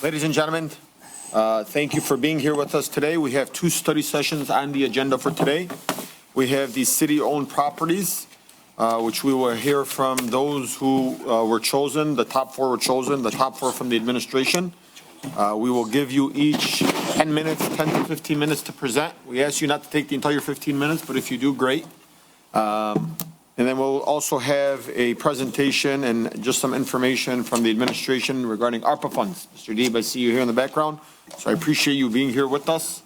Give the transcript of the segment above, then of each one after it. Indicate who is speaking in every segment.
Speaker 1: Ladies and gentlemen, thank you for being here with us today. We have two study sessions on the agenda for today. We have the city-owned properties, which we will hear from those who were chosen. The top four were chosen, the top four from the administration. We will give you each 10 minutes, 10 to 15 minutes to present. We ask you not to take the entire 15 minutes, but if you do, great. And then we'll also have a presentation and just some information from the administration regarding ARPA funds. Mr. Deeb, I see you here in the background, so I appreciate you being here with us.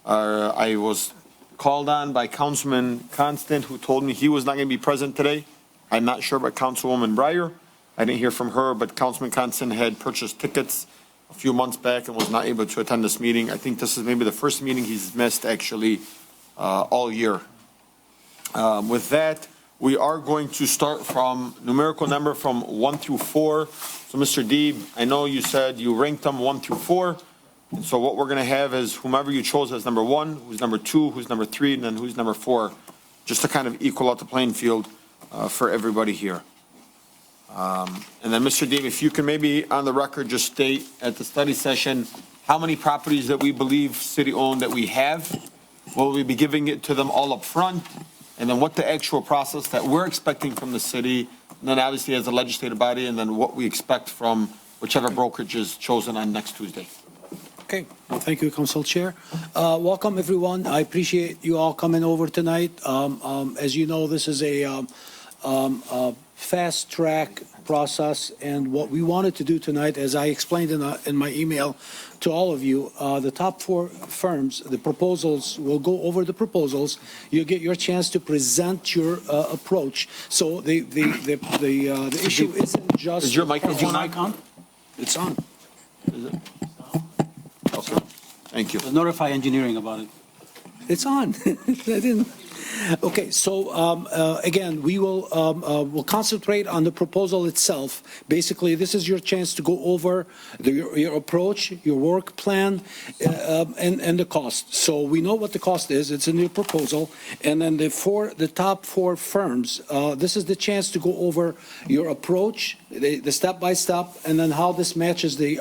Speaker 1: I was called on by Councilman Constant, who told me he was not going to be present today. I'm not sure about Councilwoman Breyer. I didn't hear from her, but Councilman Constant had purchased tickets a few months back and was not able to attend this meeting. I think this is maybe the first meeting he's missed actually all year. With that, we are going to start from numerical number from 1 through 4. So Mr. Deeb, I know you said you ranked them 1 through 4. And so what we're going to have is whomever you chose as number 1, who's number 2, who's number 3, and then who's number 4, just to kind of equal out the playing field for everybody here. And then Mr. Deeb, if you can maybe on the record just state at the study session how many properties that we believe city-owned that we have. Will we be giving it to them all up front? And then what the actual process that we're expecting from the city, and then obviously as a legislative body, and then what we expect from whichever brokerage is chosen on next Tuesday.
Speaker 2: Okay, well, thank you, Council Chair. Welcome, everyone. I appreciate you all coming over tonight. As you know, this is a fast-track process, and what we wanted to do tonight, as I explained in my email to all of you, the top four firms, the proposals, we'll go over the proposals. You get your chance to present your approach. So the issue isn't just.
Speaker 1: Is your microphone on?
Speaker 2: It's on.
Speaker 1: Is it? Okay. Thank you.
Speaker 3: We'll notify engineering about it.
Speaker 2: It's on. I didn't. Okay, so again, we will we'll concentrate on the proposal itself. Basically, this is your chance to go over your approach, your work plan, and the cost. So we know what the cost is. It's in your proposal. And then the top four firms, this is the chance to go over your approach, the step-by-step, and then how this matches the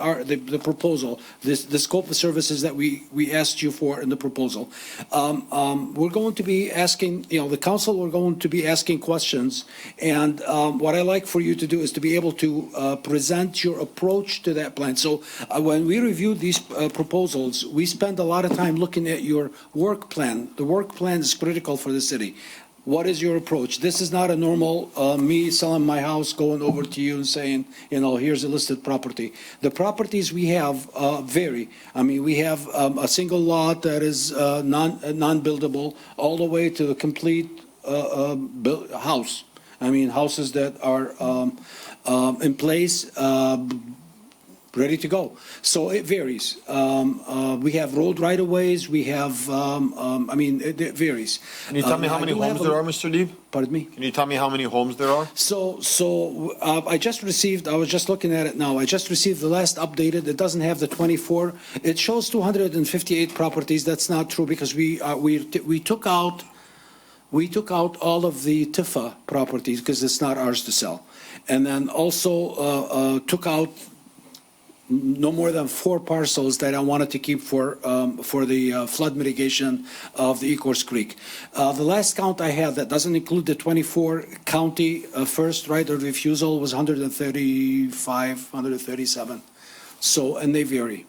Speaker 2: proposal, the scope of services that we asked you for in the proposal. We're going to be asking, the council, we're going to be asking questions, and what I like for you to do is to be able to present your approach to that plan. So when we review these proposals, we spend a lot of time looking at your work plan. The work plan is critical for the city. What is your approach? This is not a normal me selling my house, going over to you and saying, here's a listed property. The properties we have vary. I mean, we have a single lot that is non-buildable all the way to a complete house. I mean, houses that are in place, ready to go. So it varies. We have road right-of-ways. We have, it varies.
Speaker 1: Can you tell me how many homes there are, Mr. Deeb?
Speaker 2: Pardon me?
Speaker 1: Can you tell me how many homes there are?
Speaker 2: So I just received, I was just looking at it now. I just received the last updated. It doesn't have the 24. It shows 258 properties. That's not true because we took out all of the TIFA properties because it's not ours to sell. And then also took out no more than 4 parcels that I wanted to keep for the flood mitigation of the Ecorse Creek. The last count I have that doesn't include the 24 county first right of refusal was 135, 137. So, and they vary.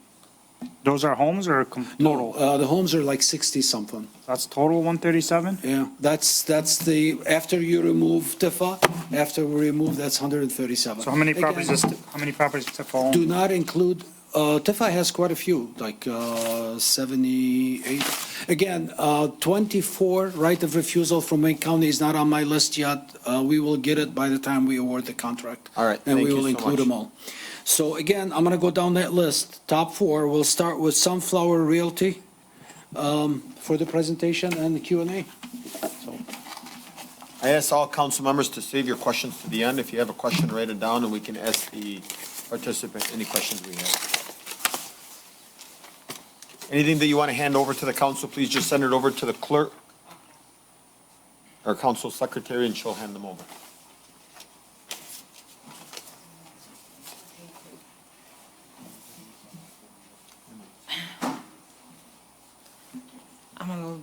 Speaker 3: Those are homes or total?
Speaker 2: No, the homes are like 60 something.
Speaker 3: That's total 137?
Speaker 2: Yeah, that's the, after you remove TIFA, after we remove, that's 137.
Speaker 3: So how many properties
Speaker 2: Again,
Speaker 3: TIFA own?
Speaker 2: do not include, TIFA has quite a few, like 78. Again, 24 right of refusal from Wayne County is not on my list yet. We will get it by the time we award the contract.
Speaker 1: All right,
Speaker 2: and
Speaker 1: thank
Speaker 2: we
Speaker 1: you
Speaker 2: will
Speaker 1: so
Speaker 2: include
Speaker 1: much.
Speaker 2: them all. So again, I'm going to go down that list. Top 4, we'll start with Sunflower Realty for the presentation and the Q&A. So.
Speaker 1: I ask all council members to save your questions to the end. If you have a question, write it down and we can ask the participant any questions we have. Anything that you want to hand over to the council, please just send it over to the clerk or council secretary and she'll hand them over.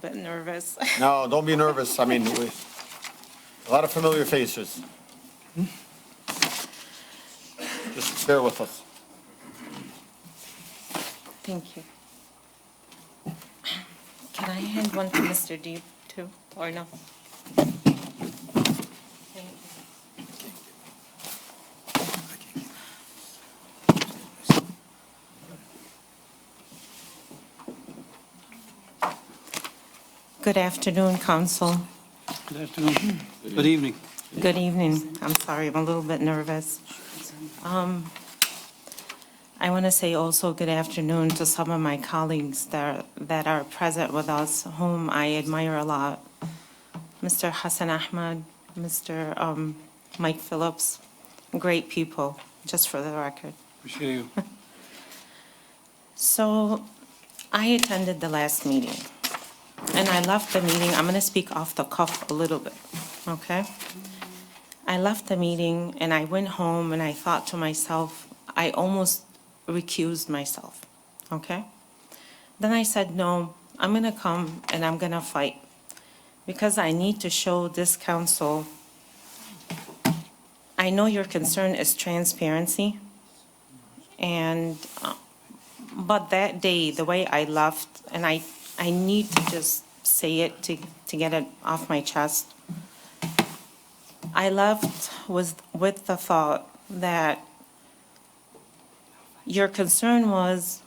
Speaker 4: bit nervous.
Speaker 1: No, don't be nervous. I mean, a lot of familiar faces. Just bear with us.
Speaker 4: Thank you. Can I hand one to Mr. Deeb too, or no? Thank you. Good afternoon, Council.
Speaker 5: Good afternoon. Good evening.
Speaker 4: Good evening. I'm sorry, I'm a little bit nervous. I want to say also good afternoon to some of my colleagues that are present with us, whom I admire a lot. Mr. Hassan Ahmad, Mr. Mike Phillips, great people, just for the record.
Speaker 5: Appreciate you.
Speaker 4: So I attended the last meeting, and I left the meeting, I'm going to speak off the cuff a little bit, okay? I left the meeting and I went home and I thought to myself, I almost recused myself, okay? Then I said, no, I'm going to come and I'm going to fight because I need to show this council. I know your concern is transparency, and but that day, the way I left, and I need to just say it to get it off my chest. I left with the thought that your concern was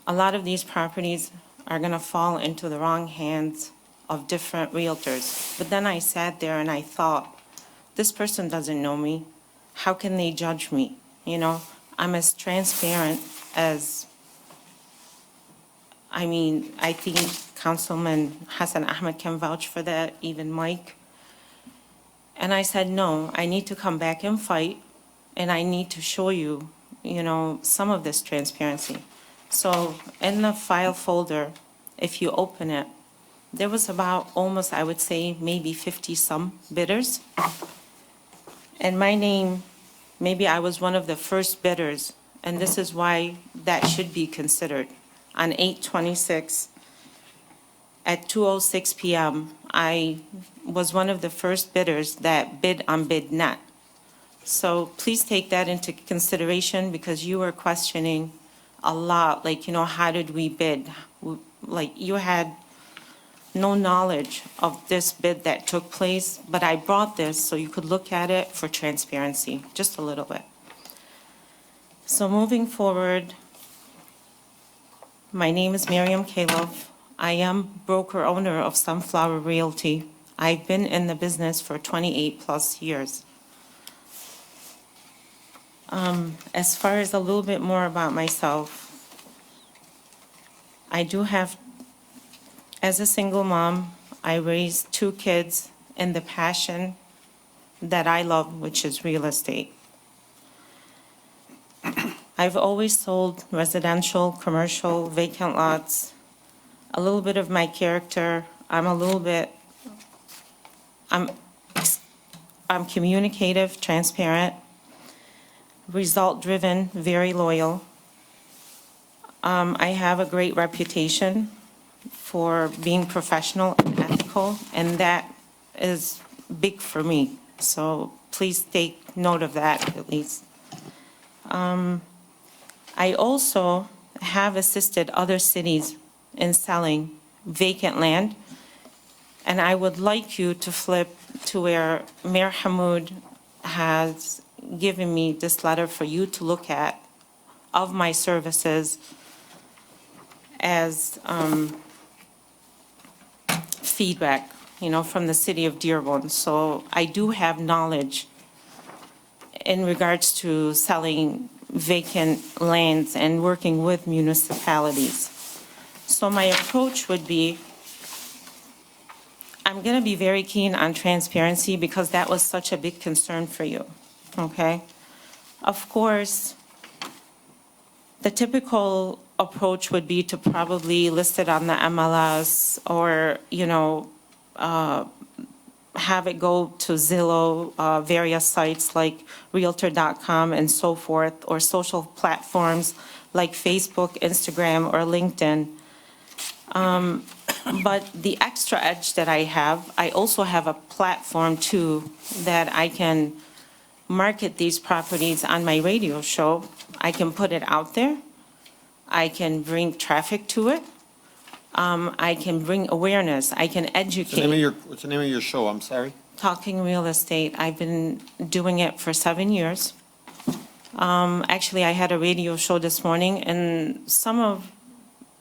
Speaker 4: a lot of these properties are going to fall into the wrong hands of different realtors. But then I sat there and I thought, this person doesn't know me. How can they judge me? You know, I'm as transparent as, I mean, I think Councilman Hassan Ahmed can vouch for that, even Mike. And I said, no, I need to come back and fight, and I need to show you, you know, some of this transparency. So in the file folder, if you open it, there was about almost, I would say, maybe 50-some bidders. And my name, maybe I was one of the first bidders, and this is why that should be considered. On 8/26, at 2:06 p.m., I was one of the first bidders that bid on BidNet. So please take that into consideration because you were questioning a lot, like, you know, how did we bid? Like, you had no knowledge of this bid that took place, but I brought this so you could look at it for transparency, just a little bit. So moving forward, my name is Miriam Kalov. I am broker owner of Sunflower Realty. I've been in the business for 28+ years. As far as a little bit more about myself, I do have, as a single mom, I raised 2 kids in the passion that I love, which is real estate. I've always sold residential, commercial, vacant lots. A little bit of my character, I'm communicative, transparent, result-driven, very loyal. I have a great reputation for being professional and ethical, and that is big for me. So please take note of that, at least. I also have assisted other cities in selling vacant land, and I would like you to flip to where Mayor Hamoud has given me this letter for you to look at of my services as feedback, you know, from the city of Dearborn. So I do have knowledge in regards to selling vacant lands and working with municipalities. So my approach would be, I'm going to be very keen on transparency because that was such a big concern for you, okay? Of course, the typical approach would be to probably list it on the MLS or, you know, have it go to Zillow, various sites like Realtor.com and so forth, or social platforms like Facebook, Instagram, or LinkedIn. But the extra edge that I have, I also have a platform too that I can market these properties on my radio show. I can put it out there. I can bring traffic to it. I can bring awareness. I can educate.
Speaker 1: What's the name of your show? I'm sorry.
Speaker 4: Talking Real Estate. I've been doing it for 7 years. Actually, I had a radio show this morning, and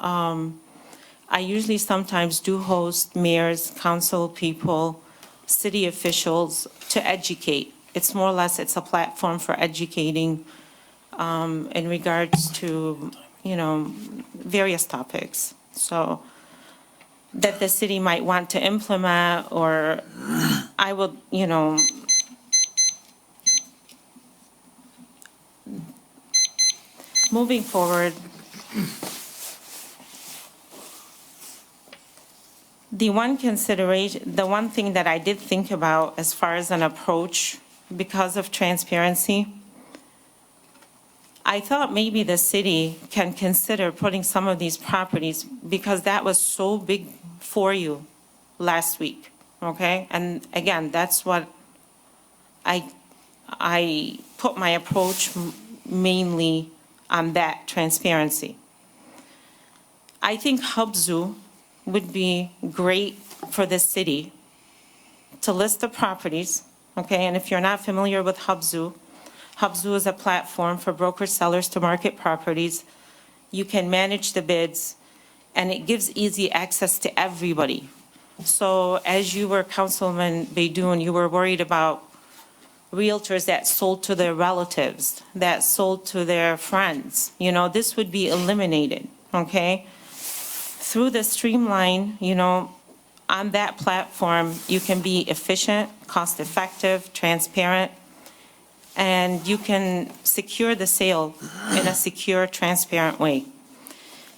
Speaker 4: I usually sometimes do host mayors, council people, city officials to educate. It's more or less, it's a platform for educating in regards to, various topics. So that the city might want to implement, or I will, moving forward, the one thing that I did think about as far as an approach, because of transparency, I thought maybe the city can consider putting some of these properties, because that was so big for you last week, okay? And again, that's what I put my approach mainly on, that transparency. I think Hub Zoo would be great for the city to list the properties, okay? And if you're not familiar with Hub Zoo is a platform for broker sellers to market properties. You can manage the bids, and it gives easy access to everybody. So as you were, Councilman Baidoun, you were worried about realtors that sold to their relatives, that sold to their friends. This would be eliminated, okay? Through the streamline, on that platform, you can be efficient, cost-effective, transparent, and you can secure the sale in a secure, transparent way.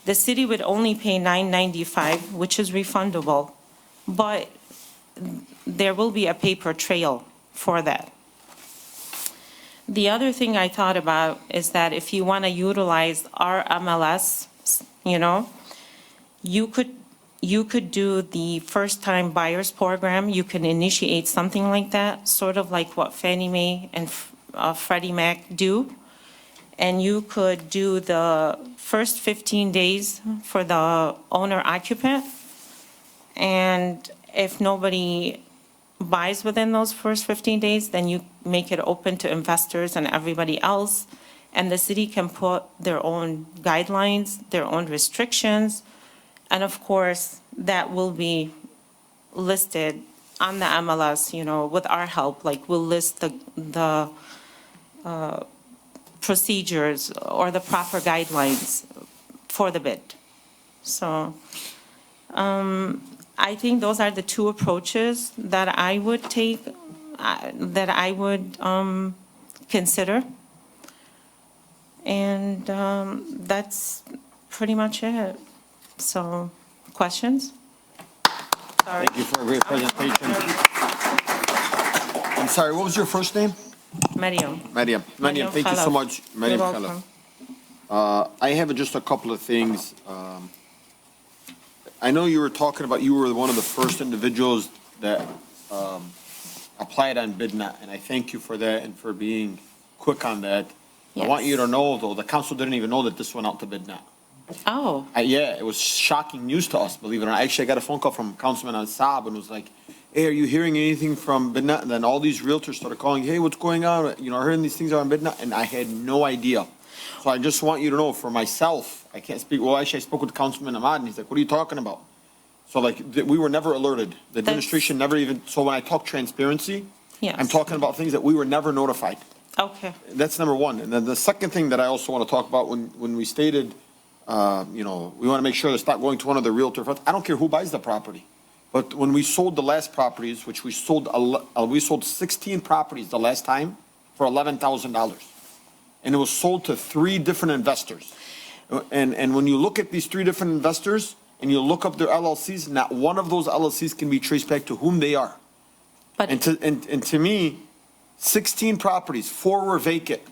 Speaker 4: The city would only pay $9.95, which is refundable, but there will be a paper trail for that. The other thing I thought about is that if you want to utilize our MLS, you could do the first-time buyers program. You can initiate something like that, sort of like what Fannie Mae and Freddie Mac do. And you could do the first 15 days for the owner-occupant. And if nobody buys within those first 15 days, then you make it open to investors and everybody else. And the city can put their own guidelines, their own restrictions. And of course, that will be listed on the MLS, with our help. Like, we'll list the procedures or the proper guidelines for the bid. So I think those are the two approaches that I would take, that I would consider. And that's pretty much it. So, questions? Sorry.
Speaker 1: Thank you for a great presentation. I'm sorry, what was your first name?
Speaker 4: Mariam.
Speaker 1: Mariam, thank you so much. Mariam
Speaker 4: You're
Speaker 1: Khalaf.
Speaker 4: welcome.
Speaker 1: I have just a couple of things. I know you were talking about, you were one of the first individuals that applied on BidNet, and I thank you for that and for being quick on that. I want you to know, though, the council didn't even know that this went out to BidNet.
Speaker 4: Oh,
Speaker 1: Yeah, it was shocking news to us, believe it or not. Actually, I got a phone call from Councilman Al-Saab and was like, hey, are you hearing anything from BidNet? And then all these realtors started calling, hey, what's going on? I heard these things are on BidNet, and I had no idea. So I just want you to know, for myself, I can't speak, well, actually, I spoke with Councilman Ahmad, and he's like, what are you talking about? So we were never alerted. The administration never even, so when I talk transparency,
Speaker 4: yes.
Speaker 1: I'm talking about things that we were never notified.
Speaker 4: Okay.
Speaker 1: That's number one. And then the second thing that I also want to talk about, when we stated, we want to make sure it's not going to one of the realtor funds. I don't care who buys the property. But when we sold the last properties, which we sold 16 properties the last time for $11,000. And it was sold to 3 different investors. And when you look at these 3 different investors and you look up their LLCs, not one of those LLCs can be traced back to whom they are.
Speaker 4: But
Speaker 1: And to me, 16 properties, 4 were vacant.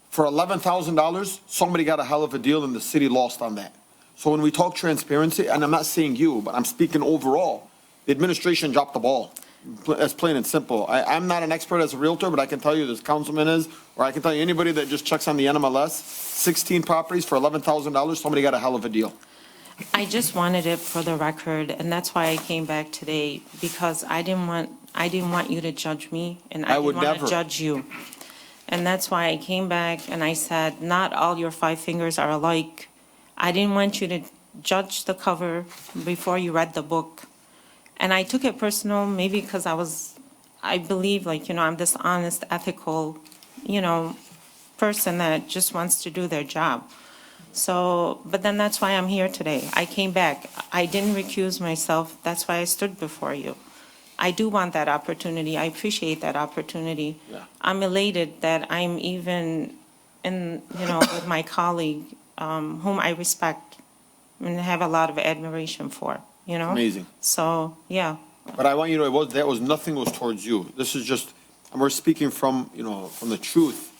Speaker 1: For $11,000, somebody got a hell of a deal and the city lost on that. So when we talk transparency, and I'm not saying you, but I'm speaking overall, the administration dropped the ball. That's plain and simple. I'm not an expert as a realtor, but I can tell you this councilman is, or I can tell you anybody that just checks on the NMLS, 16 properties for $11,000, somebody got a hell of a deal.
Speaker 4: I just wanted it for the record, and that's why I came back today, because I didn't want you to judge me, and
Speaker 1: I
Speaker 4: I
Speaker 1: would
Speaker 4: didn't want
Speaker 1: never.
Speaker 4: to judge you. And that's why I came back and I said, not all your five fingers are alike. I didn't want you to judge the cover before you read the book. And I took it personal, maybe because I believe, like, I'm this honest, ethical, person that just wants to do their job. So, but then that's why I'm here today. I came back. I didn't recuse myself. That's why I stood before you. I do want that opportunity. I appreciate that opportunity.
Speaker 1: Yeah.
Speaker 4: I'm elated that I'm even with my colleague, whom I respect and have a lot of admiration for,
Speaker 1: Amazing.
Speaker 4: So, yeah.
Speaker 1: But I want you to know, nothing was towards you. This is just, and we're speaking from, from the truth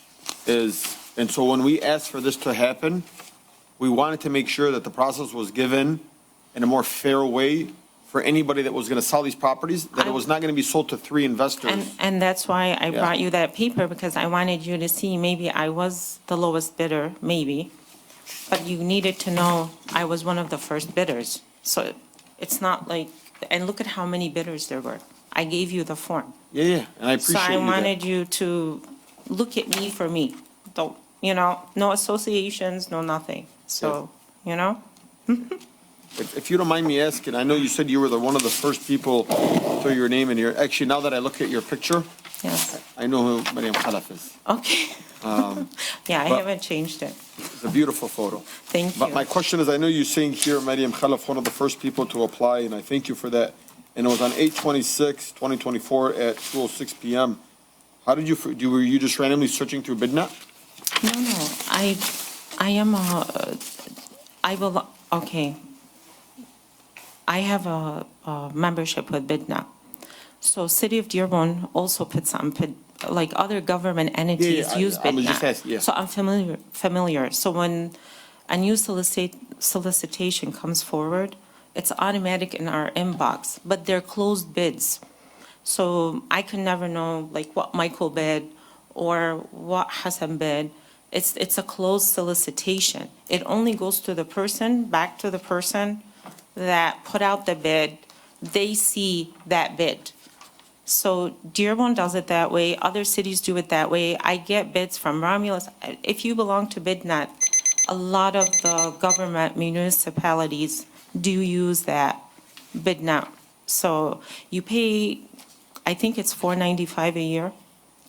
Speaker 1: and so when we asked for this to happen, we wanted to make sure that the process was given in a more fair way for anybody that was going to sell these properties, that it was not going to be sold to three investors.
Speaker 4: And that's why I
Speaker 1: Yeah.
Speaker 4: brought you that paper, because I wanted you to see maybe I was the lowest bidder, maybe. But you needed to know I was one of the first bidders. So it's not like, and look at how many bidders there were. I gave you the form.
Speaker 1: Yeah, and I appreciate
Speaker 4: So I
Speaker 1: you that.
Speaker 4: wanted you to look at me for me. Don't, no associations, no nothing. So,
Speaker 1: If you don't mind me asking, I know you said you were one of the first people to throw your name in here. Actually, now that I look at your picture,
Speaker 4: yes.
Speaker 1: I know who Mariam Khalaf is.
Speaker 4: Okay. Yeah, I
Speaker 1: but-
Speaker 4: haven't changed it.
Speaker 1: It's a beautiful photo.
Speaker 4: Thank
Speaker 1: But
Speaker 4: you.
Speaker 1: my question is, I know you're saying here, Mariam Khalaf, one of the first people to apply, and I thank you for that. And it was on 8/26/2024 at 2:06 PM. How did were you just randomly searching through BidNet?
Speaker 4: No, I am okay. I have a membership with BidNet. So City of Dearborn also puts on, like other government entities
Speaker 1: I-
Speaker 4: use
Speaker 1: I was just
Speaker 4: BidNet.
Speaker 1: asking, yeah.
Speaker 4: So I'm familiar. So when a new solicitation comes forward, it's automatic in our inbox, but they're closed bids. So I can never know like what Michael bid or what Hassan bid. It's a closed solicitation. It only goes to the person, back to the person that put out the bid. They see that bid. So Dearborn does it that way. Other cities do it that way. I get bids from Romulus. If you belong to BidNet, a lot of the government municipalities do use that BidNet. So you pay, I think it's $4.95 a year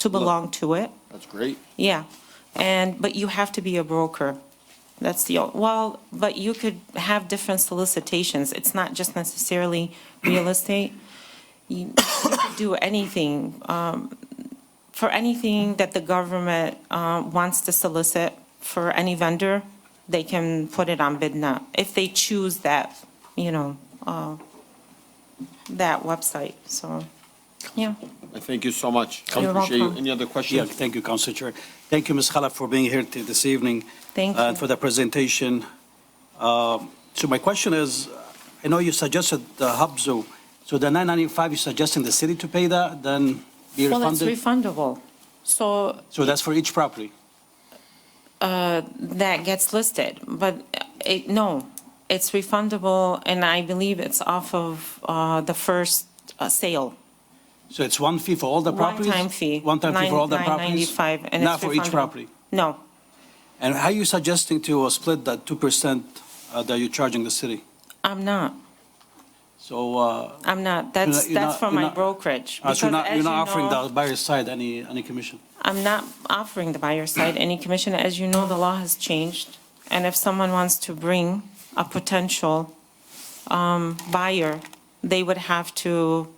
Speaker 4: to belong to it.
Speaker 1: That's great.
Speaker 4: Yeah, but you have to be a broker. That's but you could have different solicitations. It's not just necessarily real estate. You could do anything, for anything that the government wants to solicit for any vendor, they can put it on BidNet if they choose that, that website. So, yeah.
Speaker 1: I thank you so much. I
Speaker 4: You're
Speaker 1: appreciate you.
Speaker 4: welcome.
Speaker 1: Any other
Speaker 5: Yeah,
Speaker 1: questions?
Speaker 5: thank you, Council Chair. Thank you, Ms. Khalaf, for being here this evening.
Speaker 4: Thank
Speaker 5: And
Speaker 4: you.
Speaker 5: for the presentation. So my question is, I know you suggested the HUBZO, so the $995, you're suggesting the city to pay that, then be
Speaker 4: Well, it's
Speaker 5: refunded?
Speaker 4: refundable. So
Speaker 5: So that's for each property?
Speaker 4: that gets listed, but no, it's refundable, and I believe it's off of the first sale.
Speaker 5: So it's one fee for all the properties?
Speaker 4: One-time fee.
Speaker 5: One-time fee for all the properties?
Speaker 4: $9.95, and
Speaker 5: Not
Speaker 4: it's
Speaker 5: for each
Speaker 4: refundable.
Speaker 5: property?
Speaker 4: No,
Speaker 5: And how are you suggesting to split that 2% that you're charging the city?
Speaker 4: I'm not.
Speaker 5: So,
Speaker 4: I'm not. That's
Speaker 5: you're not-
Speaker 4: from
Speaker 5: you're
Speaker 4: my
Speaker 5: not-
Speaker 4: brokerage.
Speaker 5: so
Speaker 4: Because as
Speaker 5: you're not
Speaker 4: you
Speaker 5: offering
Speaker 4: know,
Speaker 5: the buyer's side any commission?
Speaker 4: I'm not offering the buyer side any commission. As you know, the law has changed. And if someone wants to bring a potential buyer, they would have to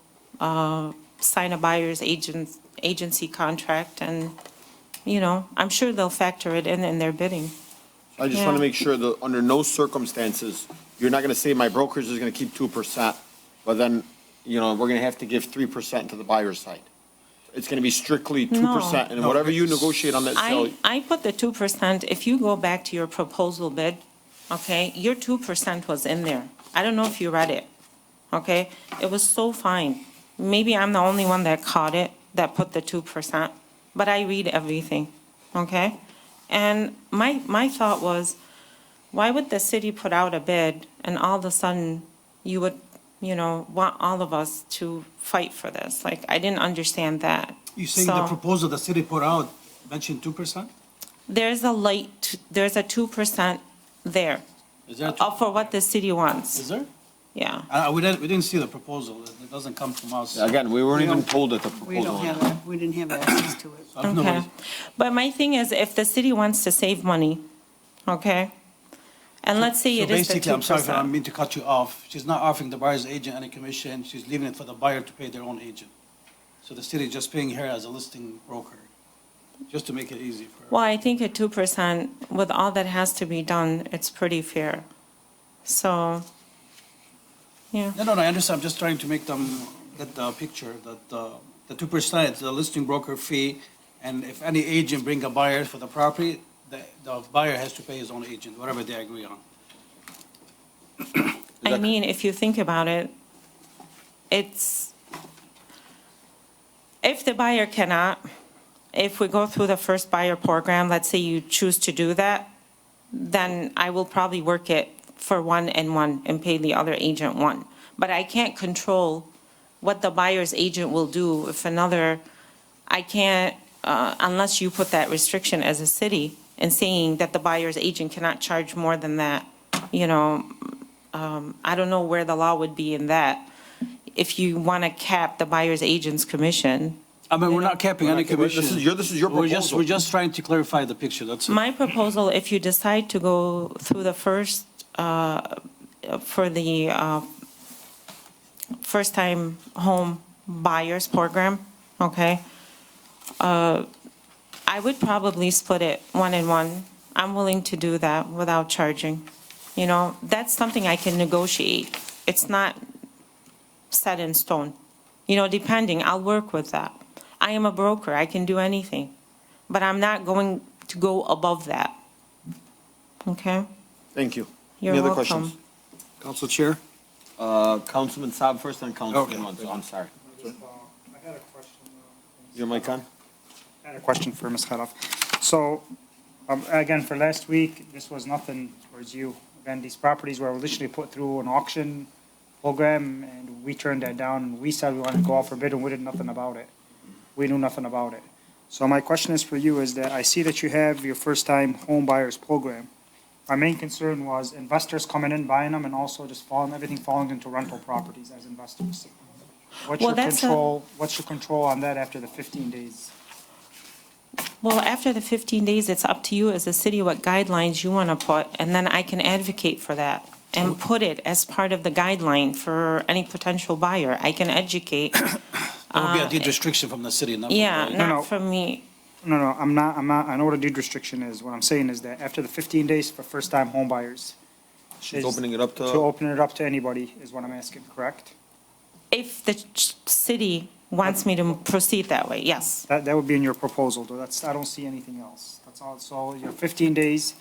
Speaker 4: sign a buyer's agency contract. And, I'm sure they'll factor it in their bidding.
Speaker 1: I just want to
Speaker 4: Yeah.
Speaker 1: make sure that under no circumstances, you're not going to say my brokerage is going to keep 2%, but then, we're going to have to give 3% to the buyer's side. It's going to be strictly 2%, and whatever you negotiate on that sale.
Speaker 4: I put the 2%, if you go back to your proposal bid, okay? Your 2% was in there. I don't know if you read it, okay? It was so fine. Maybe I'm the only one that caught it, that put the 2%, but I read everything, okay? And my thought was, why would the city put out a bid and all of a sudden you would, want all of us to fight for this? Like, I didn't understand that.
Speaker 5: You saying the
Speaker 4: So-
Speaker 5: proposal the city put out mentioned 2%?
Speaker 4: There's a 2% there,
Speaker 5: Is there,
Speaker 4: for what the city wants,
Speaker 5: is there?
Speaker 4: yeah.
Speaker 5: We didn't see the proposal. It doesn't come from us.
Speaker 1: Again, we weren't even
Speaker 6: don't-
Speaker 1: told that the
Speaker 6: We
Speaker 1: proposal.
Speaker 6: don't have, that. We didn't have access to it.
Speaker 5: I don't know
Speaker 4: Okay,
Speaker 5: what it-
Speaker 4: but my thing is, if the city wants to save money, okay? And let's say
Speaker 5: So
Speaker 4: it is the
Speaker 5: basically, I'm sorry if I
Speaker 4: 2%.
Speaker 5: mean to cut you off. She's not offering the buyer's agent any commission. She's leaving it for the buyer to pay their own agent. So the city is just paying her as a listing broker, just to make it easy for her.
Speaker 4: Well, I think at 2%, with all that has to be done, it's pretty fair. So, yeah.
Speaker 5: No, I understand. I'm just trying to make them get the picture that the 2% is the listing broker fee. And if any agent bring a buyer for the property, the buyer has to pay his own agent, whatever they agree on.
Speaker 4: I mean, if you think about it, it's, if the buyer cannot, if we go through the first buyer program, let's say you choose to do that, then I will probably work it for 1 and 1 and pay the other agent 1. But I can't control what the buyer's agent will do if another, I can't, unless you put that restriction as a city and saying that the buyer's agent cannot charge more than that, I don't know where the law would be in that. If you want to cap the buyer's agent's commission,
Speaker 5: I mean, we're not capping any commission.
Speaker 1: This is your proposal.
Speaker 5: We're just trying to clarify the picture, that's it.
Speaker 4: my proposal, if you decide to go through the first, for the first-time home buyers program, okay? I would probably split it 1 and 1. I'm willing to do that without charging. That's something I can negotiate. It's not set in stone. Depending, I'll work with that. I am a broker, I can do anything, but I'm not going to go above that. Okay?
Speaker 1: Thank you.
Speaker 4: You're
Speaker 1: Any other
Speaker 4: welcome.
Speaker 1: questions?
Speaker 7: Council Chair?
Speaker 1: Councilman Saab first, then Councilman Manzo. I'm sorry.
Speaker 3: I had a question.
Speaker 1: Your mic on?
Speaker 3: I had a question for Ms. Khalaf. So, again, for last week, this was nothing towards you. Again, these properties were initially put through an auction program, and we turned that down, and we said we wanted to go out for bid, and we did nothing about it. We knew nothing about it. So my question is for you is that I see that you have your first-time home buyers program. My main concern was investors coming in, buying them, and also just everything falling into rental properties as investors. What's
Speaker 4: Well,
Speaker 3: your
Speaker 4: that's
Speaker 3: control on that after the 15 days?
Speaker 4: Well, after the 15 days, it's up to you as a city what guidelines you want to put, and then I can advocate for that and put it as part of the guideline for any potential buyer. I can educate.
Speaker 5: There will be a deed restriction from the city, not from the
Speaker 4: Yeah,
Speaker 5: buyer.
Speaker 3: No.
Speaker 4: not from me.
Speaker 3: No, I'm not, I know what a deed restriction is. What I'm saying is that after the 15 days for first-time home buyers.
Speaker 1: She's
Speaker 3: is
Speaker 1: opening it up
Speaker 3: To
Speaker 1: to,
Speaker 3: open it up to anybody is what I'm asking, correct?
Speaker 4: If the city wants me to proceed that way, yes.
Speaker 3: That would be in your proposal, though. I don't see anything else. That's all. So your 15 days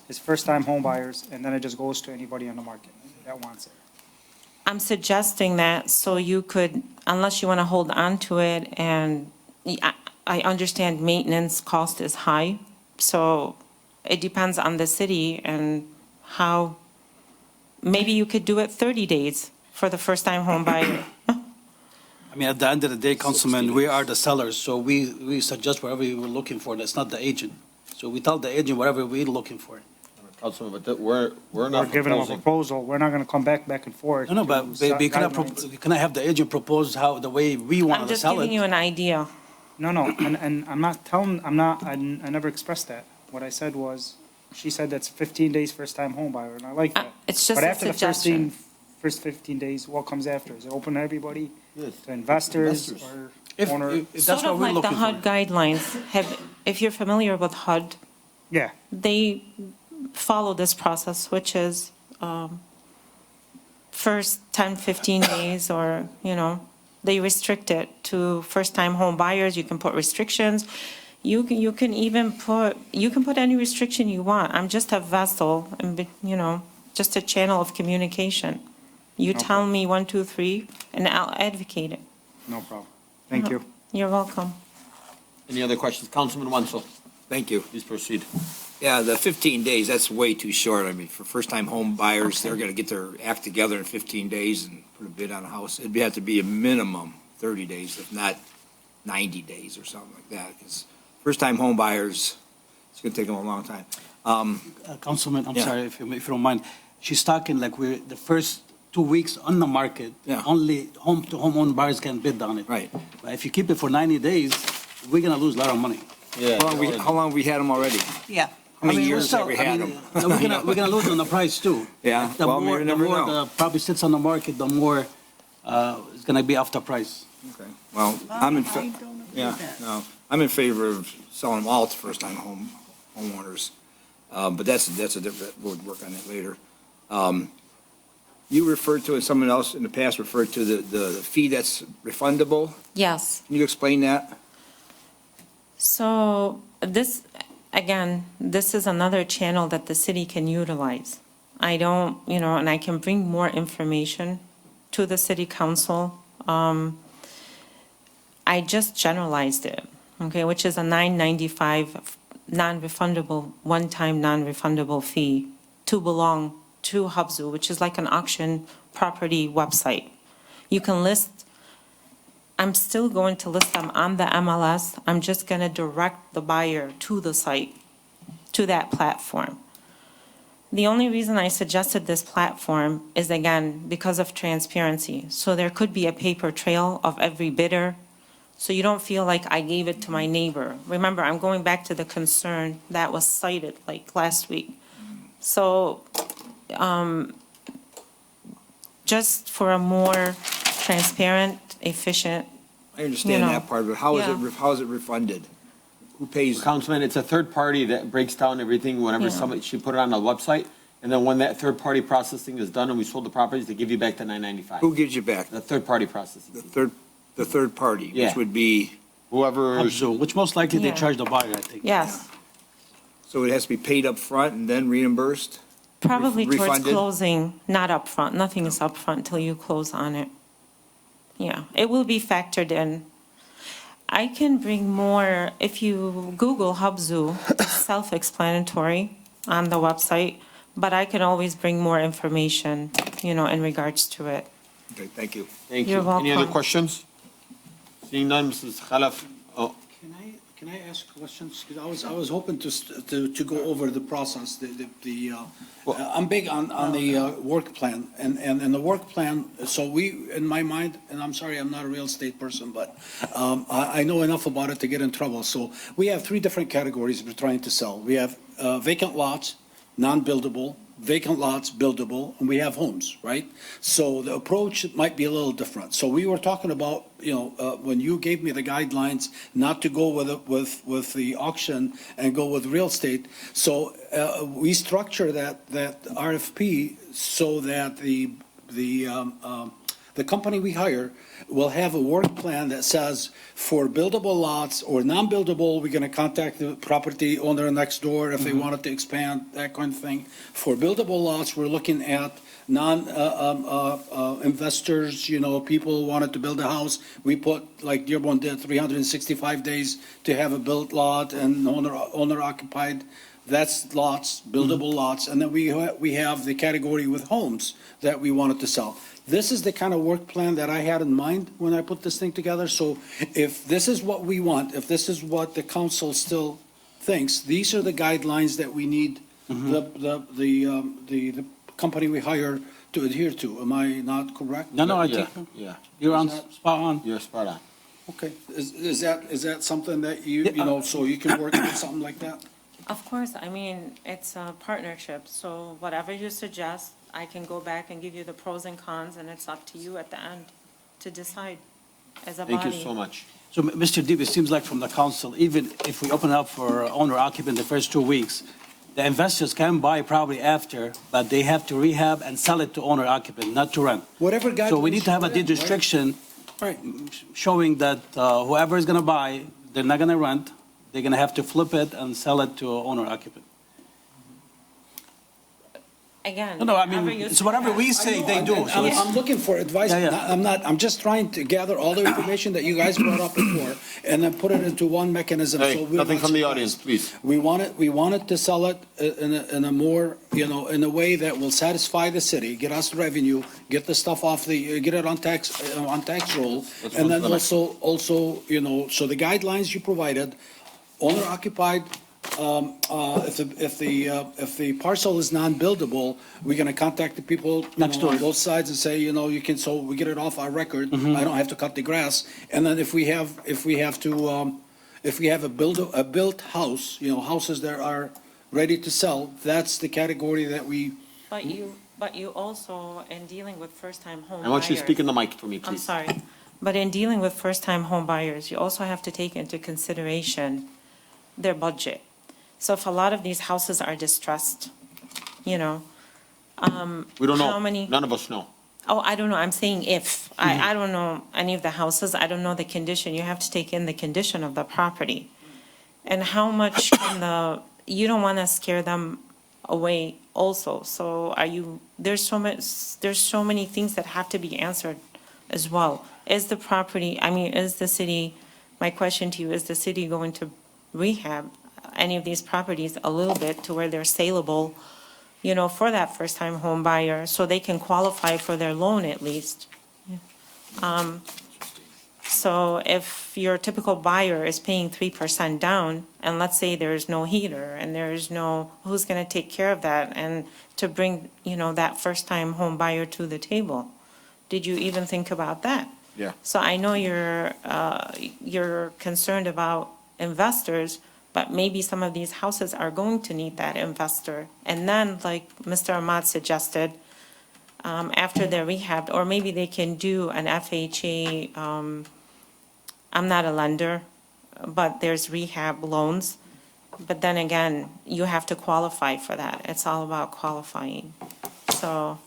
Speaker 3: is first-time home buyers, and then it just goes to anybody on the market that wants it.
Speaker 4: I'm suggesting that so you could, unless you want to hold on to it, and I understand maintenance cost is high, so it depends on the city and how, maybe you could do it 30 days for the first-time home buyer.
Speaker 5: I mean, at the end of the day, Councilman, we are the sellers, so we suggest whatever we're looking for, that's not the agent. So we tell the agent whatever we're looking for.
Speaker 1: Councilman, but we're
Speaker 3: We're
Speaker 1: not
Speaker 3: giving them a
Speaker 1: proposing.
Speaker 3: proposal. We're not going to come back and forth.
Speaker 5: No, but
Speaker 3: to
Speaker 5: you cannot,
Speaker 3: guidelines.
Speaker 5: you cannot have the agent propose how, the way we
Speaker 4: I'm
Speaker 5: want to
Speaker 4: just
Speaker 5: sell
Speaker 4: giving you
Speaker 5: it.
Speaker 4: an idea.
Speaker 3: No, and I'm not telling, I never expressed that. What I said was, she said that's 15 days first-time home buyer, and I like that.
Speaker 4: It's just
Speaker 3: But
Speaker 4: a
Speaker 3: after the
Speaker 4: suggestion.
Speaker 3: first 15 days, what comes after? Is it open to everybody,
Speaker 1: Yes.
Speaker 3: to investors
Speaker 1: Investors.
Speaker 3: or
Speaker 5: If
Speaker 3: owners?
Speaker 5: that's
Speaker 4: Sort
Speaker 5: what
Speaker 4: of
Speaker 5: we're
Speaker 4: like the
Speaker 5: looking
Speaker 4: HUD
Speaker 5: for.
Speaker 4: guidelines. If you're familiar with HUD,
Speaker 3: Yeah,
Speaker 4: they follow this process, which is first 10, 15 days, or, they restrict it to first-time home buyers. You can put restrictions. You can even put any restriction you want. I'm just a vessel and, just a channel of communication. You tell me 1, 2, 3, and I'll advocate it.
Speaker 3: No problem. Thank you.
Speaker 4: You're welcome.
Speaker 1: Any other questions? Councilman Wenzel,
Speaker 7: Thank you.
Speaker 1: please proceed.
Speaker 7: Yeah, the 15 days, that's way too short. I mean, for first-time home buyers, they're going to get their act together in 15 days and put a bid on a house. It'd have to be a minimum 30 days, if not 90 days or something like that, because first-time home buyers, it's going to take them a long time.
Speaker 5: Councilman, I'm
Speaker 7: Yeah.
Speaker 5: sorry, if you don't mind. She's talking like we're the first 2 weeks on the market.
Speaker 7: Yeah.
Speaker 5: Only home buyers can bid on it.
Speaker 7: Right.
Speaker 5: But if you keep it for 90 days, we're going to lose a lot of money.
Speaker 1: Yeah.
Speaker 7: How long have we had them already?
Speaker 6: Yeah.
Speaker 7: How many
Speaker 5: I mean,
Speaker 7: years
Speaker 5: we're
Speaker 7: have we
Speaker 5: still- I
Speaker 7: had
Speaker 5: mean,
Speaker 7: them?
Speaker 5: We're gonna lose on the price too.
Speaker 7: Yeah,
Speaker 5: The
Speaker 7: well,
Speaker 5: more,
Speaker 7: you
Speaker 5: the
Speaker 7: never
Speaker 5: more
Speaker 7: know.
Speaker 5: the property sits on the market, the more it's gonna be after price.
Speaker 7: Okay. Well, I'm in,
Speaker 6: I don't agree
Speaker 7: yeah,
Speaker 6: with that.
Speaker 7: no, I'm in favor of selling them all to first-time homeowners. But that's a different, we'll work on that later. You referred to, and someone else in the past referred to the fee that's refundable.
Speaker 4: Yes.
Speaker 7: Can you explain that?
Speaker 4: So this, again, this is another channel that the city can utilize. I don't, and I can bring more information to the city council. I just generalized it, okay, which is a $9.95 non-refundable, one-time non-refundable fee to belong to Hubzu, which is like an auction property website. You can list, I'm still going to list them on the MLS. I'm just going to direct the buyer to the site, to that platform. The only reason I suggested this platform is, again, because of transparency. So there could be a paper trail of every bidder, so you don't feel like I gave it to my neighbor. Remember, I'm going back to the concern that was cited like last week. So just for a more transparent, efficient,
Speaker 7: I understand that part, but how is
Speaker 4: yeah.
Speaker 7: it refunded? Who pays?
Speaker 1: Councilman, it's a third party that breaks down everything whenever
Speaker 4: Yeah.
Speaker 1: somebody, she put it on the website. And then when that third party processing is done and we sold the properties, they give you back the $9.95.
Speaker 7: Who gives you back?
Speaker 1: The third party processing.
Speaker 7: The third party,
Speaker 1: Yeah.
Speaker 7: which would be,
Speaker 1: Whoever,
Speaker 5: So, which most likely they
Speaker 4: Yeah.
Speaker 5: charge the buyer, I think.
Speaker 4: yes.
Speaker 7: so it has to be paid up front and then reimbursed?
Speaker 4: Probably towards
Speaker 7: Refunded?
Speaker 4: closing, not upfront. Nothing is upfront until you close on it. Yeah, it will be factored in. I can bring more, if you Google Hubzu, it's self-explanatory on the website, but I can always bring more information, in regards to it.
Speaker 7: Okay, thank you.
Speaker 1: thank you.
Speaker 4: You're
Speaker 1: Any other
Speaker 4: welcome.
Speaker 1: questions? Seeing none, Mrs. Khalaf. Oh,
Speaker 2: Can I ask questions? Because I was hoping to go over the process, I'm big on the work plan, and the work plan, so in my mind, and I'm sorry, I'm not a real estate person, but I know enough about it to get in trouble. So we have 3 different categories we're trying to sell. We have vacant lots, non-buildable, vacant lots, buildable, and we have homes, right? So the approach might be a little different. So we were talking about, when you gave me the guidelines not to go with the auction and go with real estate. So we structure that RFP so that the company we hire will have a work plan that says for buildable lots or non-buildable, we're going to contact the property owner next door if they wanted to expand, that kind of thing. For buildable lots, we're looking at investors, people who wanted to build a house. We put, like Dearborn did, 365 days to have a built lot and owner occupied. That's lots, buildable lots. And then we have the category with homes that we wanted to sell. This is the kind of work plan that I had in mind when I put this thing together. So if this is what we want, if this is what the council still thinks, these are the guidelines that we need the company we hire to adhere to. Am I not correct?
Speaker 5: No, I
Speaker 1: yeah,
Speaker 5: think
Speaker 1: yeah,
Speaker 5: you're on, spot on.
Speaker 1: you're spot on.
Speaker 2: Okay. Is that something that so you can work with something like that?
Speaker 4: Of course, I mean, it's a partnership, so whatever you suggest, I can go back and give you the pros and cons, and it's up to you at the end to decide as a body.
Speaker 1: Thank you so much.
Speaker 5: So, Mr. Deeb, it seems like from the council, even if we open up for owner occupant the first 2 weeks, the investors can buy probably after, but they have to rehab and sell it to owner occupant, not to rent.
Speaker 2: Whatever guidelines.
Speaker 5: So we need to have a
Speaker 2: you put in,
Speaker 5: deed
Speaker 2: right?
Speaker 5: restriction
Speaker 2: Right.
Speaker 5: showing that whoever is going to buy, they're not going to rent. they're going to have to flip it and sell it to owner occupant.
Speaker 4: Again.
Speaker 5: No, I
Speaker 4: however
Speaker 5: mean,
Speaker 4: you
Speaker 5: it's whatever we say they do. So it's-
Speaker 2: I'm looking for advice.
Speaker 5: Yeah, yeah.
Speaker 2: I'm just trying to gather all the information that you guys brought up before and then put it into one mechanism.
Speaker 1: Hey,
Speaker 2: so we're
Speaker 1: nothing
Speaker 2: not
Speaker 1: from the
Speaker 2: surprised.
Speaker 1: audience, please.
Speaker 2: We wanted to sell it in a more, in a way that will satisfy the city, get us revenue, get the stuff off get it on tax roll.
Speaker 1: Let's
Speaker 2: And
Speaker 1: move
Speaker 2: then
Speaker 1: to the next.
Speaker 2: also, so the guidelines you provided, owner occupied, if the parcel is non-buildable, we're gonna contact the people,
Speaker 5: Next door.
Speaker 2: on both sides and say, you can, so we get it off our record. I don't have to cut the grass. And then if we have a built house, houses that are ready to sell, that's the category that we,
Speaker 4: But you also, in dealing with first-time home buyers.
Speaker 1: I want you to speak in the mic for me, please.
Speaker 4: I'm sorry, but in dealing with first-time home buyers, you also have to take into consideration their budget. So if a lot of these houses are distressed,
Speaker 1: We don't
Speaker 4: how
Speaker 1: know.
Speaker 4: many-
Speaker 1: None of us know.
Speaker 4: oh, I don't know, I'm saying if. I don't know any of the houses, I don't know the condition. You have to take in the condition of the property. And how much you don't want to scare them away also. So there's so many things that have to be answered as well. Is the city, my question to you, is the city going to rehab any of these properties a little bit to where they're saleable, for that first-time home buyer, so they can qualify for their loan at least? So if your typical buyer is paying 3% down, and let's say there's no heater, and who's gonna take care of that, and to bring, that first-time home buyer to the table? Did you even think about that?
Speaker 1: Yeah.
Speaker 4: So I know you're concerned about investors, but maybe some of these houses are going to need that investor. And then, like Mr. Ahmad suggested, after they're rehabbed, or maybe they can do an FHA, I'm not a lender, but there's rehab loans. But then again, you have to qualify for that. It's all about qualifying. So,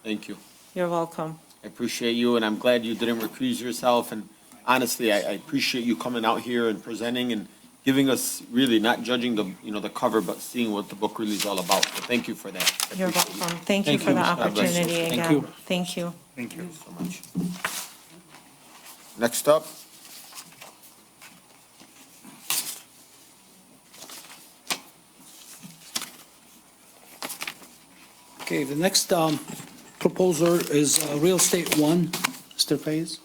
Speaker 1: Thank you.
Speaker 4: you're welcome.
Speaker 1: I appreciate you, and I'm glad you didn't recuse yourself. And honestly, I appreciate you coming out here and presenting and giving us, really not judging the cover, but seeing what the book really is all about. So thank you for that. I
Speaker 4: You're
Speaker 1: appreciate you.
Speaker 4: welcome. Thank you
Speaker 5: Thank
Speaker 4: for
Speaker 5: you,
Speaker 4: the
Speaker 5: Ms. God bless you.
Speaker 4: opportunity
Speaker 5: Thank
Speaker 4: again.
Speaker 5: you.
Speaker 4: Thank you.
Speaker 3: Thank you.
Speaker 1: So much. Next up.
Speaker 2: okay, the next proposer is Real Estate One, Mr. Faiz.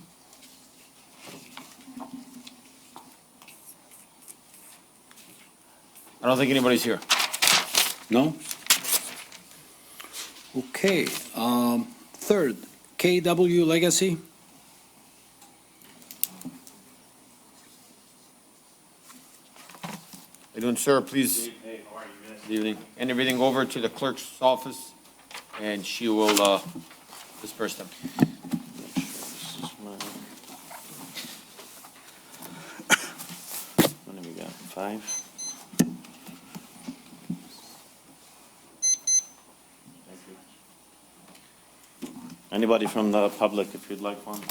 Speaker 1: I don't think anybody's here.
Speaker 2: No? Okay, third, KW Legacy.
Speaker 1: How you doing, sir? Please. Good evening. And everything over to the clerk's office, and she will disperse them.
Speaker 8: What have we got? 5? Anybody from the public, if you'd like one?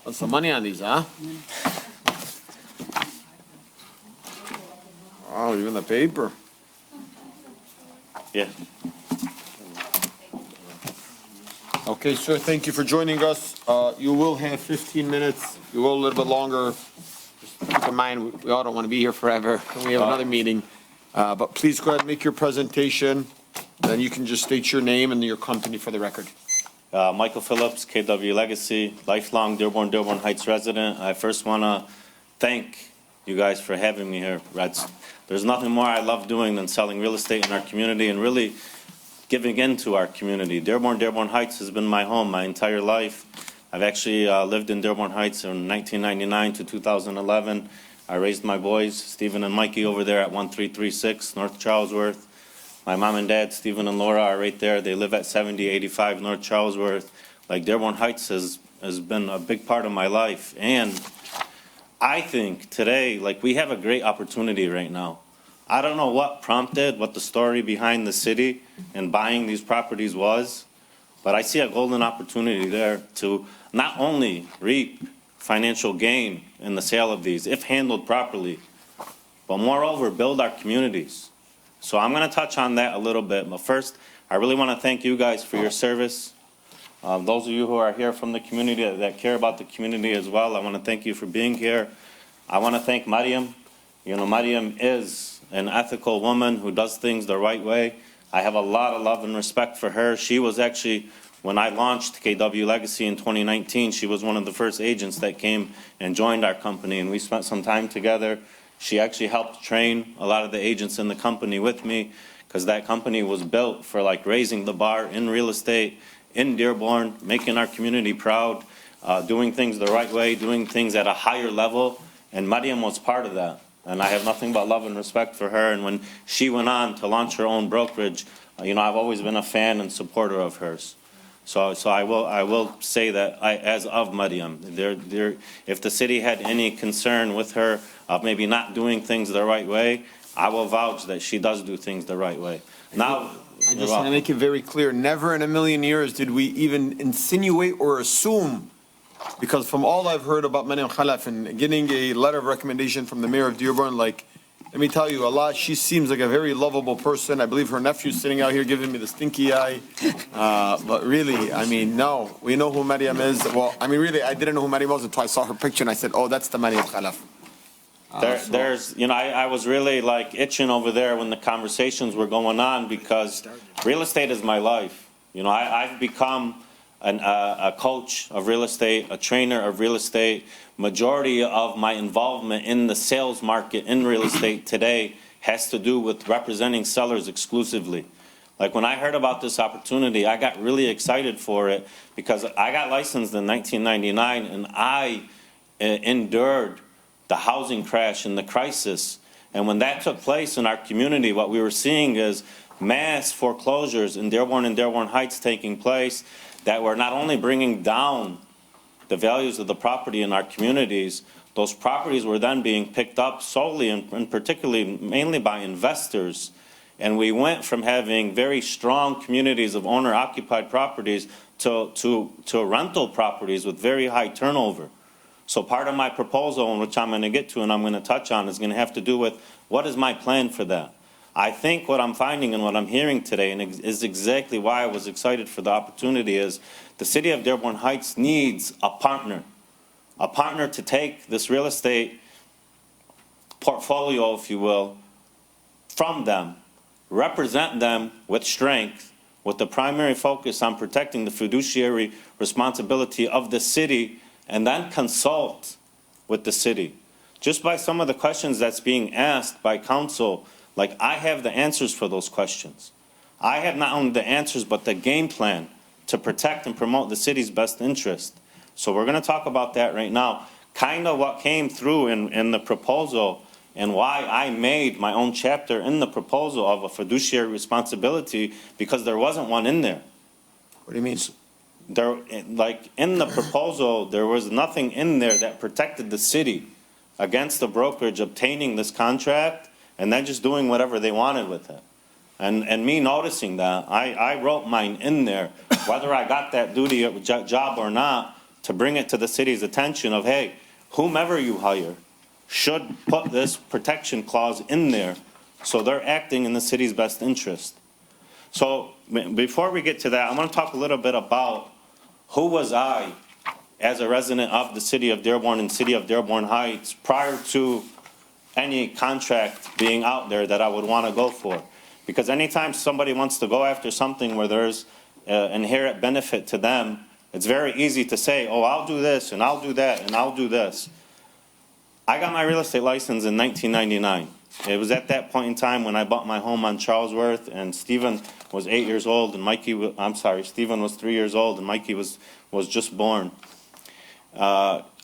Speaker 1: Put some money on these, huh? Wow, even the paper.
Speaker 8: Yeah.
Speaker 1: Okay, sir, thank you for joining us. You will have 15 minutes. You will a little bit longer. Just keep in mind, we all don't want to be here forever. We have another meeting. But please go ahead and make your presentation. Then you can just state your name and your company for the record.
Speaker 8: Michael Phillips, KW Legacy, lifelong Dearborn Heights resident. I first want to thank you guys for having me here. There's nothing more I love doing than selling real estate in our community and really giving into our community. Dearborn Heights has been my home my entire life. I've actually lived in Dearborn Heights from 1999 to 2011. I raised my boys, Stephen and Mikey, over there at 1336 North Charlesworth. My mom and dad, Stephen and Laura, are right there. They live at 7085 North Charlesworth. like Dearborn Heights has been a big part of my life. And I think today, like, we have a great opportunity right now. I don't know what prompted, what the story behind the city and buying these properties was, but I see a golden opportunity there to not only reap financial gain in the sale of these, if handled properly, but moreover, build our communities. So I'm going to touch on that a little bit, but first, I really want to thank you guys for your service. Those of you who are here from the community that care about the community as well, I want to thank you for being here. I want to thank Mariam. You know, Mariam is an ethical woman who does things the right way. I have a lot of love and respect for her. She was actually, when I launched KW Legacy in 2019, she was one of the first agents that came and joined our company, and we spent some time together. She actually helped train a lot of the agents in the company with me, because that company was built for like raising the bar in real estate in Dearborn, making our community proud, doing things the right way, doing things at a higher level, and Mariam was part of that. And I have nothing but love and respect for her. And when she went on to launch her own brokerage, you know, I've always been a fan and supporter of hers. So I will say that as of Mariam, if the city had any concern with her of maybe not doing things the right way, I will vouch that she does do things the right way. Now,
Speaker 1: I just want to make it very clear, never in a million years did we even insinuate or assume, because from all I've heard about Mariam Khalaf and getting a letter of recommendation from the mayor of Dearborn, like, let me tell you, Allah, she seems like a very lovable person. I believe her nephew's sitting out here giving me the stinky eye. But really, I mean, no, we know who Mariam is. Well, I mean, really, I didn't know who Mariam was until I saw her picture and I said, oh, that's the Mariam Khalaf.
Speaker 8: There's, you know, I was really like itching over there when the conversations were going on, because real estate is my life. You know, I've become a coach of real estate, a trainer of real estate. Majority of my involvement in the sales market in real estate today has to do with representing sellers exclusively. Like when I heard about this opportunity, I got really excited for it, because I got licensed in 1999 and I endured the housing crash and the crisis. And when that took place in our community, what we were seeing is mass foreclosures in Dearborn and Dearborn Heights taking place that were not only bringing down the values of the property in our communities, those properties were then being picked up solely and particularly mainly by investors. And we went from having very strong communities of owner-occupied properties to rental properties with very high turnover. So part of my proposal, which I'm going to get to and I'm going to touch on, is going to have to do with what is my plan for that. I think what I'm finding and what I'm hearing today, and is exactly why I was excited for the opportunity, is the city of Dearborn Heights needs a partner to take this real estate portfolio, if you will, from them, represent them with strength, with the primary focus on protecting the fiduciary responsibility of the city, and then consult with the city. Just by some of the questions that's being asked by council, like, I have the answers for those questions. I have not only the answers, but the game plan to protect and promote the city's best interest. So we're going to talk about that right now. Kind of what came through in the proposal and why I made my own chapter in the proposal of a fiduciary responsibility, because there wasn't one in there.
Speaker 1: What do you mean?
Speaker 8: There, like in the proposal, there was nothing in there that protected the city against the brokerage obtaining this contract and then just doing whatever they wanted with it. And me noticing that, I wrote mine in there, whether I got that duty job or not, to bring it to the city's attention of, hey, whomever you hire should put this protection clause in there so they're acting in the city's best interest. So before we get to that, I want to talk a little bit about who was I as a resident of the city of Dearborn and city of Dearborn Heights prior to any contract being out there that I would want to go for. Because anytime somebody wants to go after something where there's inherent benefit to them, it's very easy to say, oh, I'll do this and I'll do that and I'll do this. I got my real estate license in 1999. It was at that point in time when I bought my home on Charlesworth, and Stephen was 8 years old and Stephen was 3 years old and Mikey was just born.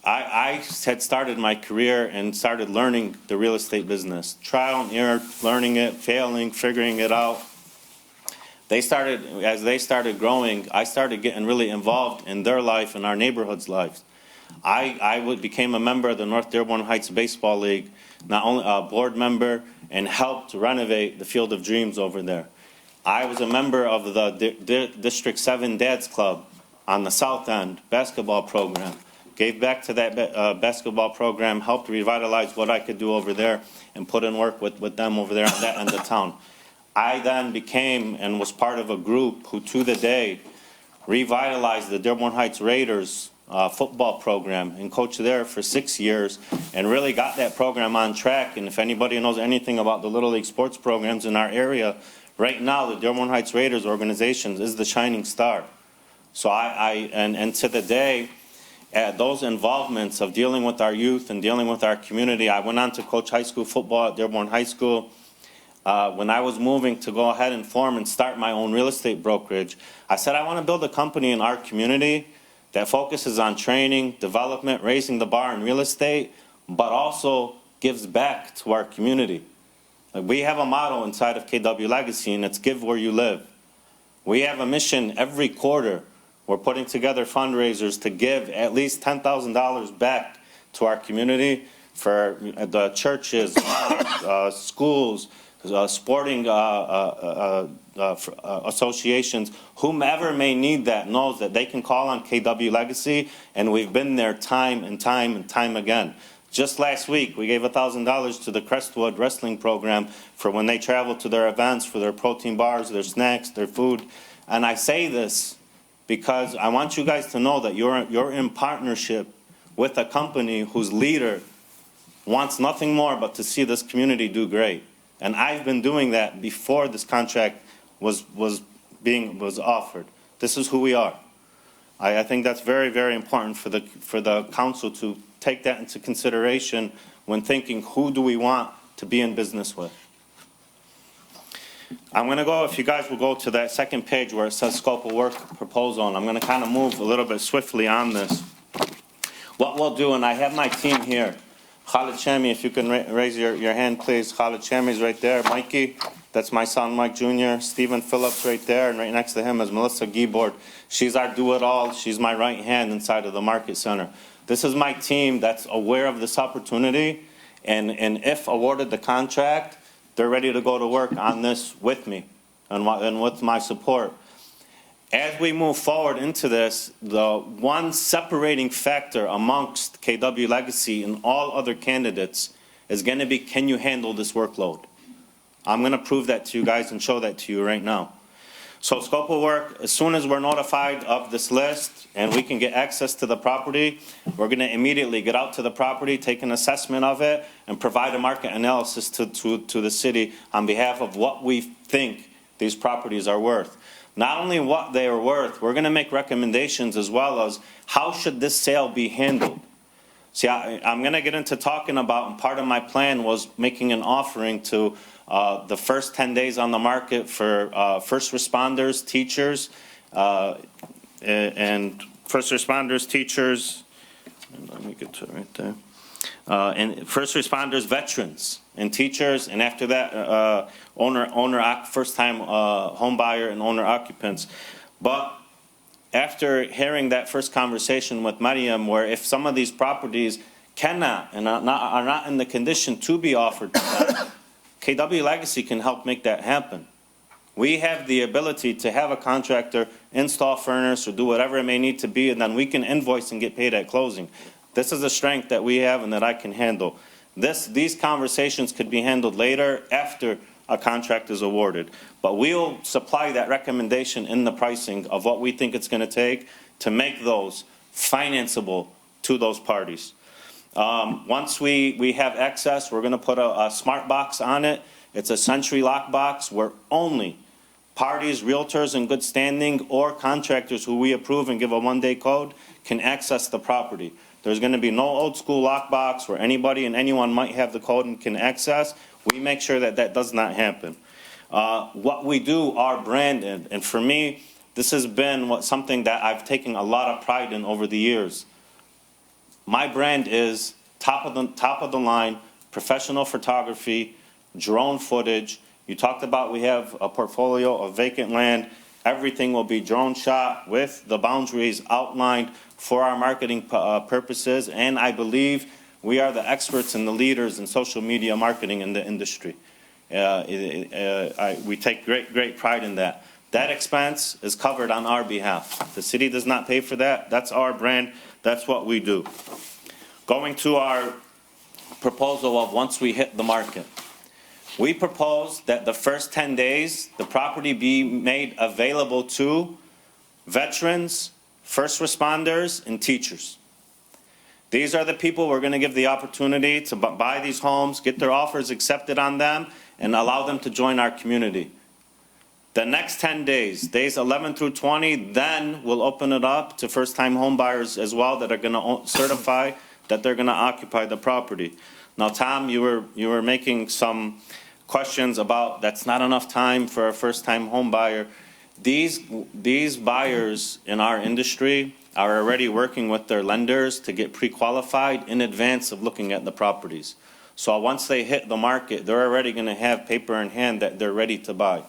Speaker 8: I had started my career and started learning the real estate business. Trial and error, learning it, failing, figuring it out. As they started growing, I started getting really involved in their life and our neighborhood's lives. Became a member of the North Dearborn Heights Baseball League, not only a board member, and helped renovate the Field of Dreams over there. I was a member of the District 7 Dads Club on the South End basketball program. Gave back to that basketball program, helped revitalize what I could do over there, and put in work with them over there on that end of town. I then became and was part of a group who, to the day, revitalized the Dearborn Heights Raiders football program and coached there for 6 years and really got that program on track. And if anybody knows anything about the Little League sports programs in our area, right now the Dearborn Heights Raiders organization is the shining star. So and to the day, those involvements of dealing with our youth and dealing with our community, I went on to coach high school football at Dearborn High School. When I was moving to go ahead and form and start my own real estate brokerage, I said I want to build a company in our community that focuses on training, development, raising the bar in real estate, but also gives back to our community. We have a motto inside of KW Legacy, and it's give where you live. We have a mission every quarter. We're putting together fundraisers to give at least $10,000 back to our community for the churches, schools, sporting associations. Whomever may need that knows that they can call on KW Legacy, and we've been there time and time and time again. Just last week, we gave $1,000 to the Crestwood Wrestling Program for when they travel to their events, for their protein bars, their snacks, their food. And I say this because I want you guys to know that you're in partnership with a company whose leader wants nothing more but to see this community do great. And I've been doing that before this contract was offered. This is who we are. I think that's very, very important for the council to take that into consideration when thinking who do we want to be in business with. I'm going to go, if you guys will go to that second page where it says scope of work proposal, and I'm going to kind of move a little bit swiftly on this. What we'll do, and I have my team here. Khalid Shami, if you can raise your hand, please. Khalid Shami's right there. Mikey, that's my son, Mike Jr. Stephen Phillips right there, and right next to him is Melissa Giebord. She's our do-it-all. She's my right hand inside of the Market Center. This is my team that's aware of this opportunity, and if awarded the contract, they're ready to go to work on this with me and with my support. As we move forward into this, the one separating factor amongst KW Legacy and all other candidates is going to be, can you handle this workload? I'm going to prove that to you guys and show that to you right now. So scope of work, as soon as we're notified of this list and we can get access to the property, we're going to immediately get out to the property, take an assessment of it, and provide a market analysis to the city on behalf of what we think these properties are worth. Not only what they are worth, we're going to make recommendations as well as how should this sale be handled. See, I'm going to get into talking about, and part of my plan was making an offering to the first 10 days on the market for first responders, teachers, and first responders, teachers, and let me get to it right there, and first responders, veterans, and teachers, and after that, first-time home buyer and owner occupants. But after hearing that first conversation with Mariam, where if some of these properties cannot and are not in the condition to be offered to them, KW Legacy can help make that happen. We have the ability to have a contractor install furnace or do whatever it may need to be, and then we can invoice and get paid at closing. This is a strength that we have and that I can handle. These conversations could be handled later after a contract is awarded. But we'll supply that recommendation in the pricing of what we think it's going to take to make those financeable to those parties. Once we have access, we're going to put a smart box on it. It's a Century lock box where only parties, realtors in good standing, or contractors who we approve and give a one-day code can access the property. There's going to be no old school lockbox where anybody and anyone might have the code and can access. We make sure that that does not happen. What we do are branded, and for me, this has been something that I've taken a lot of pride in over the years. My brand is top of the line, professional photography, drone footage, You talked about we have a portfolio of vacant land. Everything will be drone shot with the boundaries outlined for our marketing purposes, and I believe we are the experts and the leaders in social media marketing in the industry. We take great pride in that. That expense is covered on our behalf. The city does not pay for that. That's our brand. That's what we do. Going to our proposal of once we hit the market. We propose that the first 10 days, the property be made available to veterans, first responders, and teachers. These are the people we're going to give the opportunity to buy these homes, get their offers accepted on them, and allow them to join our community. The next 10 days, days 11 through 20, then we'll open it up to first-time home buyers as well that are going to certify that they're going to occupy the property. Now, Tom, you were making some questions about that's not enough time for a first-time home buyer. These buyers in our industry are already working with their lenders to get pre-qualified in advance of looking at the properties. So once they hit the market, they're already going to have paper in hand that they're ready to buy.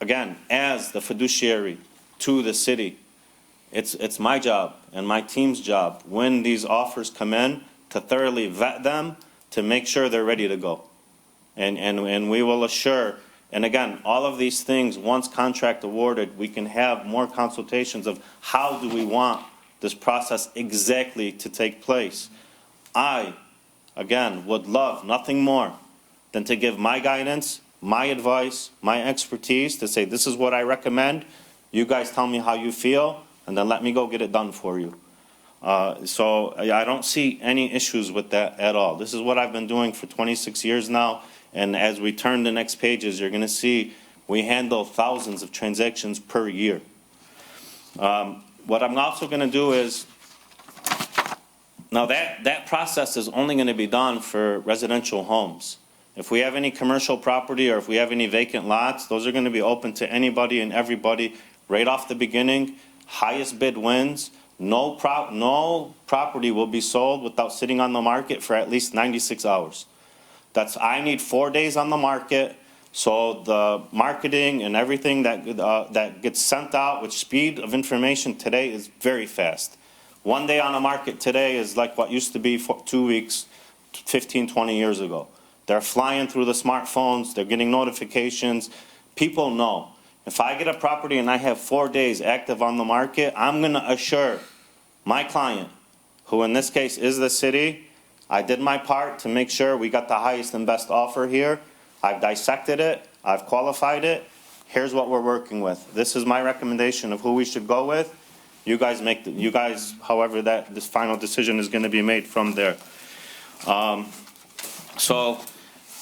Speaker 8: Again, as the fiduciary to the city, it's my job and my team's job when these offers come in to thoroughly vet them to make sure they're ready to go. And we will assure, and again, all of these things, once contract awarded, we can have more consultations of how do we want this process exactly to take place. I, again, would love nothing more than to give my guidance, my advice, my expertise to say this is what I recommend. You guys tell me how you feel, and then let me go get it done for you. So I don't see any issues with that at all. This is what I've been doing for 26 years now. And as we turn the next pages, you're going to see we handle thousands of transactions per year. What I'm also going to do is, now that process is only going to be done for residential homes. If we have any commercial property or if we have any vacant lots, those are going to be open to anybody and everybody right off the beginning. Highest bid wins. No property will be sold without sitting on the market for at least 96 hours. I need 4 days on the market, so the marketing and everything that gets sent out with speed of information today is very fast. 1 day on the market today is like what used to be for 2 weeks, 15, 20 years ago. They're flying through the smartphones, they're getting notifications. People know. If I get a property and I have 4 days active on the market, I'm going to assure my client, who in this case is the city, I did my part to make sure we got the highest and best offer here. I've dissected it. I've qualified it. Here's what we're working with. This is my recommendation of who we should go with. You guys, however, this final decision is going to be made from there. So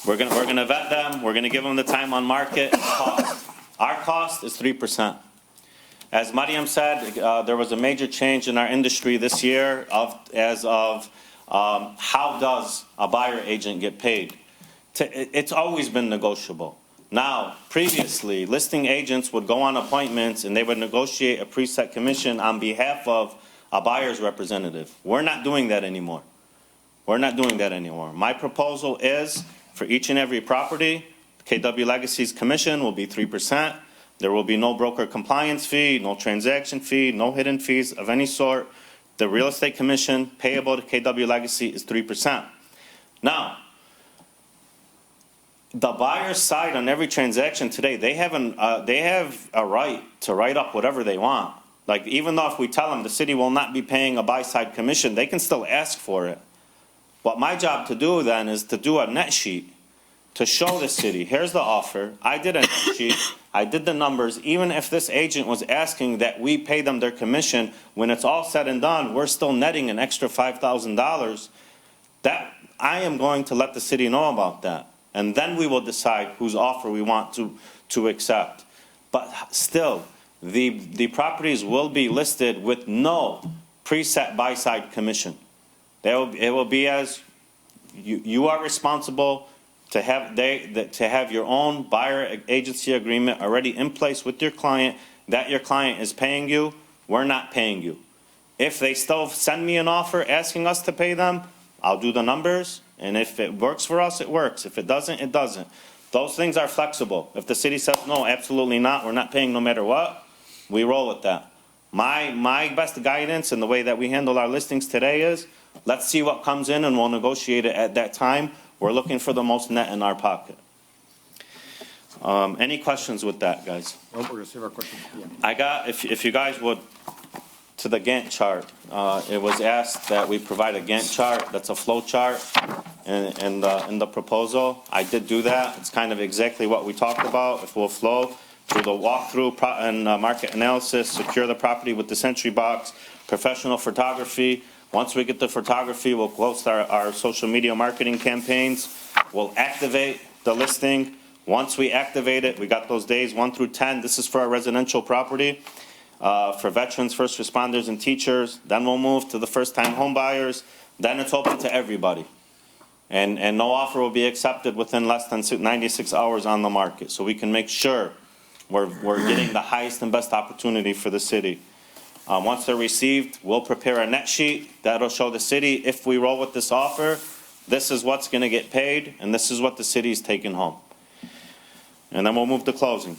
Speaker 8: we're going to vet them. We're going to give them the time on market. Cost. Our cost is 3%. As Mariam said, there was a major change in our industry this year as of how does a buyer agent get paid? It's always been negotiable. Now, previously, listing agents would go on appointments and they would negotiate a preset commission on behalf of a buyer's representative. We're not doing that anymore. We're not doing that anymore. My proposal is for each and every property, KW Legacy's commission will be 3%. There will be no broker compliance fee, no transaction fee, no hidden fees of any sort. The real estate commission payable to KW Legacy is 3%. Now, the buyer's side on every transaction today, they have a right to write up whatever they want. Like, even though if we tell them the city will not be paying a buy-side commission, they can still ask for it. What my job to do then is to do a net sheet to show the city, here's the offer. I did a net sheet. I did the numbers. Even if this agent was asking that we pay them their commission, when it's all said and done, we're still netting an extra $5,000. That I am going to let the city know about that. And then we will decide whose offer we want to accept. But still, the properties will be listed with no preset buy-side commission. It will be as you are responsible to have your own buyer agency agreement already in place with your client, that your client is paying you. We're not paying you. If they still send me an offer asking us to pay them, I'll do the numbers, and if it works for us, it works. If it doesn't, it doesn't. Those things are flexible. If the city says, no, absolutely not, we're not paying no matter what, we roll with that. My best guidance and the way that we handle our listings today is, let's see what comes in and we'll negotiate it at that time. We're looking for the most net in our pocket. Any questions with that, guys?
Speaker 1: Nope, we're gonna save our questions. Yeah.
Speaker 8: I got, if you guys would, to the Gantt chart, it was asked that we provide a Gantt chart, that's a flow chart in the proposal. I did do that. It's kind of exactly what we talked about. If we'll flow through the walkthrough and market analysis, secure the property with the Sentry Box, professional photography. Once we get the photography, we'll post our social media marketing campaigns. We'll activate the listing. Once we activate it, we got those days 1 through 10. This is for our residential property, for veterans, first responders, and teachers. Then we'll move to the first-time home buyers. Then it's open to everybody. And no offer will be accepted within less than 96 hours on the market. So we can make sure we're getting the highest and best opportunity for the city. Once they're received, we'll prepare a net sheet that'll show the city, if we roll with this offer, this is what's going to get paid, and this is what the city's taking home. And then we'll move to closing.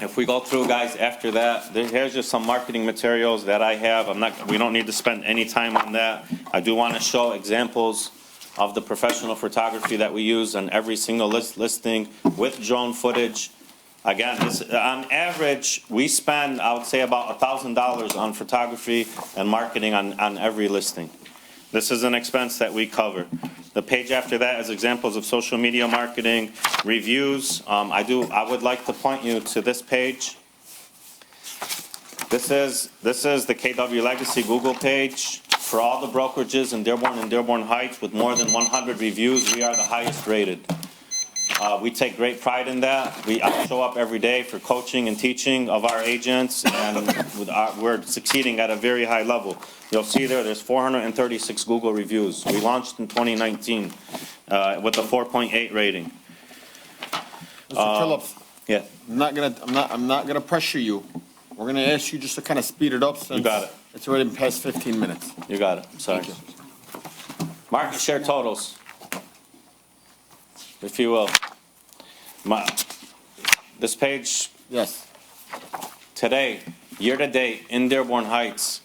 Speaker 8: If we go through, guys, after that, here's just some marketing materials that I have. We don't need to spend any time on that. I do want to show examples of the professional photography that we use on every single listing with drone footage. Again, on average, we spend, I would say, about $1,000 on photography and marketing on every listing. This is an expense that we cover. The page after that is examples of social media marketing, reviews. I would like to point you to this page. This is the KW Legacy Google page. For all the brokerages in Dearborn and Dearborn Heights with more than 100 reviews, we are the highest rated. We take great pride in that. I show up every day for coaching and teaching of our agents, and we're succeeding at a very high level. You'll see there's 436 Google reviews. We launched in 2019 with a 4.8 rating.
Speaker 1: Mr. Phillips.
Speaker 8: Yeah.
Speaker 1: I'm not gonna pressure you. We're gonna ask you just to kind of speed it up since
Speaker 8: You got it.
Speaker 1: it's already been past 15 minutes.
Speaker 8: You got it. Sorry.
Speaker 1: Thank you.
Speaker 8: Market share totals, if you will. This page
Speaker 1: Yes.
Speaker 8: today, year to date, in Dearborn Heights,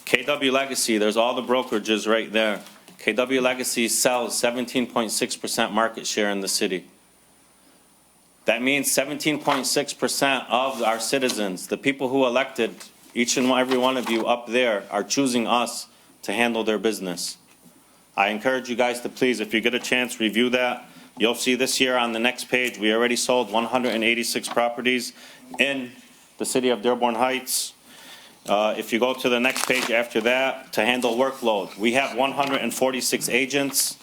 Speaker 8: KW Legacy, there's all the brokerages right there. KW Legacy sells 17.6% market share in the city. That means 17.6% of our citizens, the people who elected each and every one of you up there, are choosing us to handle their business. I encourage you guys to please, if you get a chance, review that. You'll see this year on the next page, we already sold 186 properties in the city of Dearborn Heights. If you go to the next page after that, to handle workload, we have 146 agents.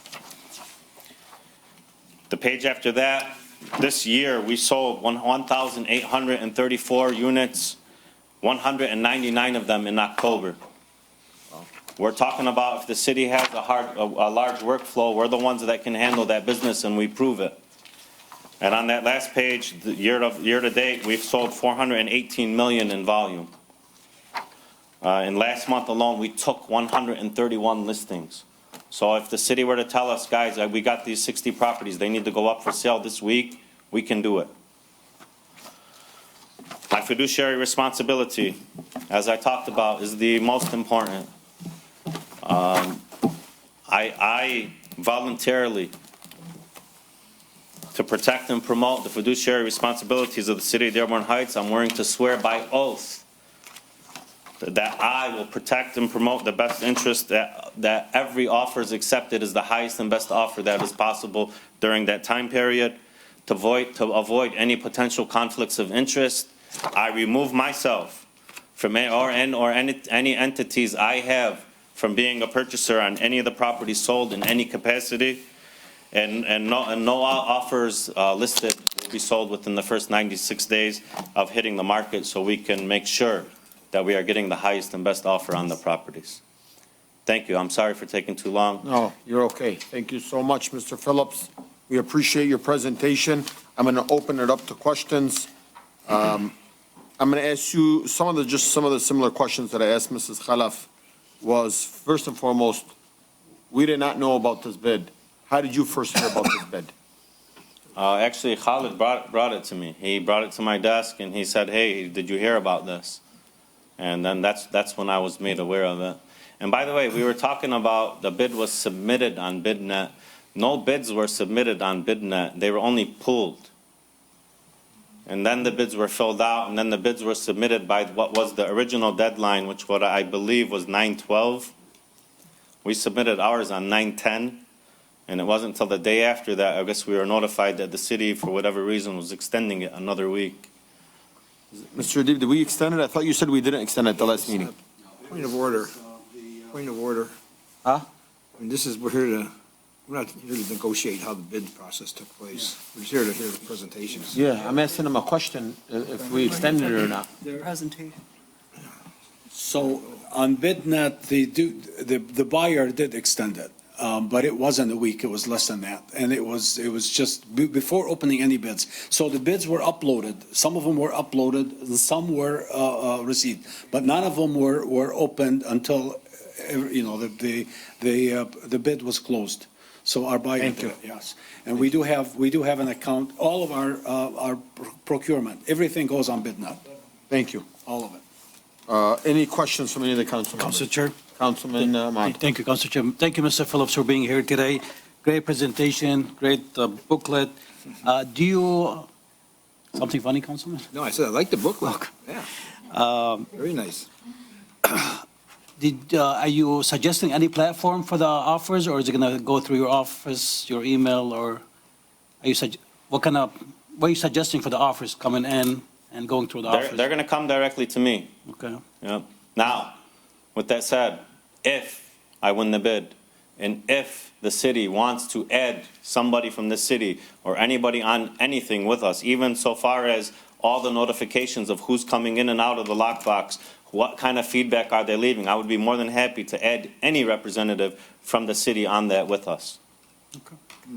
Speaker 8: The page after that, this year we sold 1,834 units, 199 of them in October. We're talking about if the city has a large workflow, we're the ones that can handle that business, and we prove it. And on that last page, the year to date, we've sold 418 million in volume. And last month alone, we took 131 listings. So if the city were to tell us, guys, we got these 60 properties, they need to go up for sale this week, we can do it. My fiduciary responsibility, as I talked about, is the most important. I voluntarily, to protect and promote the fiduciary responsibilities of the city of Dearborn Heights, I'm willing to swear by oath that I will protect and promote the best interest, that every offer is accepted as the highest and best offer that is possible during that time period, to avoid any potential conflicts of interest. I remove myself from any entities I have from being a purchaser on any of the properties sold in any capacity, and no offers listed will be sold within the first 96 days of hitting the market, so we can make sure that we are getting the highest and best offer on the properties. Thank you. I'm sorry for taking too long.
Speaker 1: No, you're okay. Thank you so much, Mr. Phillips. We appreciate your presentation. I'm going to open it up to questions. I'm going to ask you some of the similar questions that I asked Mrs. Khalaf. Was, first and foremost, we did not know about this bid. How did you first hear about this bid?
Speaker 8: Actually, Khalid brought it to me. He brought it to my desk and he said, "Hey, did you hear about this?" And then that's when I was made aware of it. And by the way, we were talking about the bid was submitted on BidNet. No bids were submitted on BidNet. They were only pulled. And then the bids were filled out, and then the bids were submitted by what was the original deadline, which what I believe was 9/12. We submitted ours on 9/10, and it wasn't until the day after that, I guess we were notified that the city, for whatever reason, was extending it another week.
Speaker 1: Mr. Adib, did we extend it? I thought you said we didn't extend it at the last meeting.
Speaker 7: Point of order. Point of order.
Speaker 1: Huh?
Speaker 7: I mean, we're not here to negotiate how the bid process took place. We're just here to hear the presentations.
Speaker 1: Yeah, I'm asking him a question, if we extended it or not.
Speaker 6: Presentation.
Speaker 2: So on BidNet, the buyer did extend it, but it wasn't a week, it was less than that. And it was just before opening any bids. So the bids were uploaded, some of them were uploaded, and some were received, but none of them were opened until, the bid was closed. So our buyer
Speaker 1: Thank
Speaker 2: did
Speaker 1: you.
Speaker 2: it, yes. And we do have an account, all of our procurement, everything goes on BidNet,
Speaker 1: Thank you.
Speaker 2: all of it.
Speaker 1: Any questions from any of the council members?
Speaker 9: Council Chair.
Speaker 1: Councilman Ahmad.
Speaker 9: Thank you, Council Chair. Thank you, Mr. Phillips, for being here today. Great presentation, great booklet. Do you, something funny, Councilman?
Speaker 7: No, I said I like the booklet. Yeah, very nice.
Speaker 9: Are you suggesting any platform for the offers, or is it going to go through your office, your email, or are you, what are you suggesting for the offers coming in and going through the office?
Speaker 8: They're going to come directly to me.
Speaker 9: Okay.
Speaker 8: Yep. Now, with that said, if I win the bid, and if the city wants to add somebody from the city or anybody on anything with us, even so far as all the notifications of who's coming in and out of the lockbox, what kind of feedback are they leaving, I would be more than happy to add any representative from the city on that with us.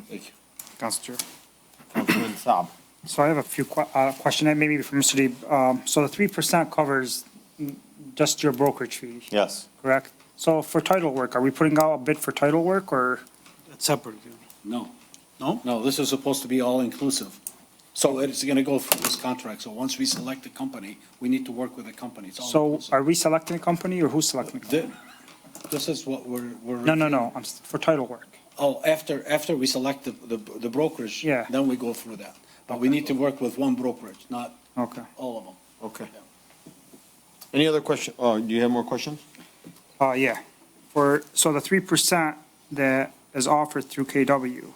Speaker 1: Thank you.
Speaker 3: Council Chair.
Speaker 1: Councilman Saab.
Speaker 3: So I have a few questions, maybe from Mr. Deeb. So the 3% covers just your brokerage fee,
Speaker 8: Yes.
Speaker 3: correct? So for title work, are we putting out a bid for title work, or?
Speaker 9: That's separate.
Speaker 2: No.
Speaker 9: No?
Speaker 2: No, this is supposed to be all-inclusive. So it's going to go through this contract. So once we select the company, we need to work with the company. It's
Speaker 3: So
Speaker 2: all-inclusive.
Speaker 3: are we selecting a company, or who's selecting a company?
Speaker 2: This is what we're.
Speaker 3: No, for title work.
Speaker 2: Oh, after we select the brokerage.
Speaker 3: Yeah.
Speaker 2: Then we go through that. But we need to work with one brokerage, not
Speaker 3: Okay.
Speaker 2: all of them.
Speaker 1: Okay. Any other question? Oh, do you have more questions?
Speaker 3: Yeah. So the 3% that is offered through KW,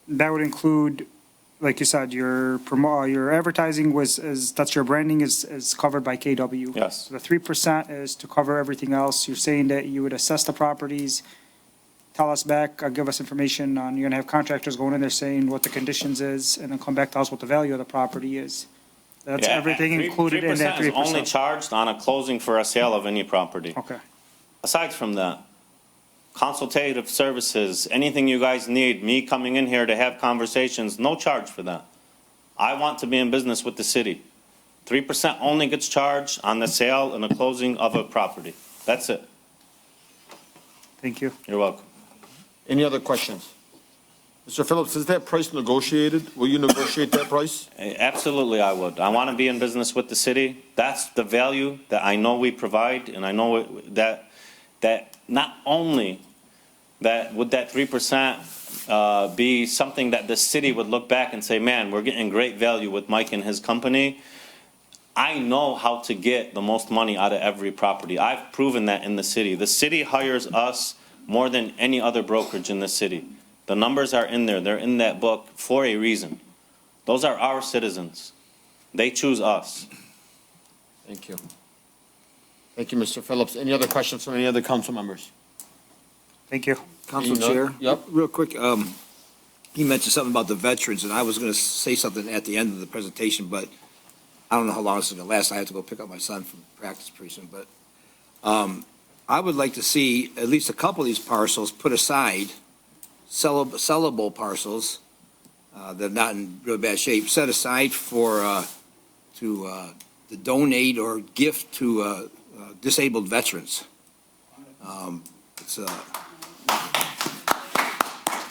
Speaker 3: that would include, like you said, your advertising that's your branding is covered by KW.
Speaker 8: Yes.
Speaker 3: So the 3% is to cover everything else. You're saying that you would assess the properties, tell us back, give us information on, you're gonna have contractors going in there saying what the conditions is, and then come back to us what the value of the property is. That's
Speaker 8: Yeah,
Speaker 3: everything included in that 3%.
Speaker 8: 3% is only charged on a closing for a sale of any property.
Speaker 3: Okay.
Speaker 8: Aside from that, consultative services, anything you guys need, me coming in here to have conversations, no charge for that. I want to be in business with the city. 3% only gets charged on the sale and the closing of a property. That's it.
Speaker 3: Thank you.
Speaker 8: You're welcome.
Speaker 1: Any other questions? Mr. Phillips, is that price negotiated? Will you negotiate that price?
Speaker 8: Absolutely, I would. I want to be in business with the city. That's the value that I know we provide, and I know that not only that would that 3% be something that the city would look back and say, man, we're getting great value with Mike and his company. I know how to get the most money out of every property. I've proven that in the city. The city hires us more than any other brokerage in the city. The numbers are in there. They're in that book for a reason. Those are our citizens. They choose us.
Speaker 1: Thank you. Thank you, Mr. Phillips. Any other questions from any other council members?
Speaker 3: Thank you.
Speaker 7: Council
Speaker 1: Any
Speaker 7: Chair?
Speaker 1: Yep.
Speaker 7: Real quick, he mentioned something about the veterans, and I was going to say something at the end of the presentation, but I don't know how long this is going to last. I have to go pick up my son from practice pretty soon, but I would like to see at least a couple of these parcels put aside, sellable parcels that are not in really bad shape, set aside for to donate or gift to disabled veterans.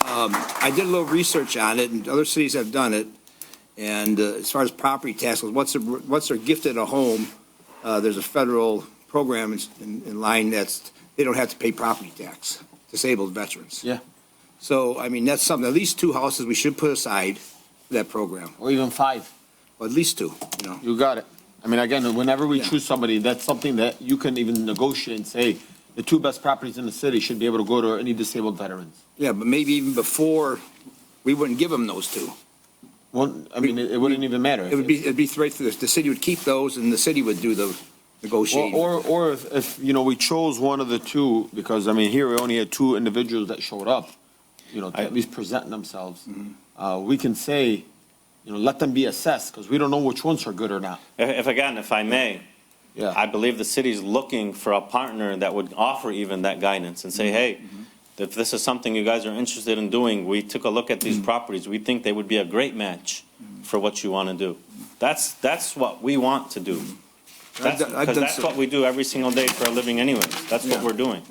Speaker 7: I did a little research on it, and other cities have done it. And as far as property taxes, once they're gifted a home, there's a federal program in line they don't have to pay property tax, disabled veterans.
Speaker 1: Yeah.
Speaker 7: So, I mean, that's something, at least 2 houses we should put aside for that program,
Speaker 1: Or even 5.
Speaker 7: or at least 2, you know.
Speaker 1: You got it. I mean, again, whenever we
Speaker 7: Yeah.
Speaker 1: choose somebody, that's something that you can even negotiate and say, the 2 best properties in the city should be able to go to any disabled veterans.
Speaker 7: Yeah, but maybe even before, we wouldn't give them those 2.
Speaker 1: Well, I mean, it wouldn't even matter.
Speaker 7: It'd be right through the city would keep those, and the city would do the negotiating.
Speaker 1: Or if, you know, we chose one of the 2, because, I mean, here we only had 2 individuals that showed up, you know, to at least present themselves. We can say, you know, let them be assessed, because we don't know which ones are good or not.
Speaker 8: If I may,
Speaker 1: Yeah.
Speaker 8: I believe the city's looking for a partner that would offer even that guidance and say, hey, if this is something you guys are interested in doing, we took a look at these properties, we think they would be a great match for what you want to do. That's what we want to do.
Speaker 7: I've done
Speaker 8: Because that's
Speaker 7: some-
Speaker 8: what we do every single day for a living anyway. That's what
Speaker 7: Yeah.
Speaker 8: we're doing.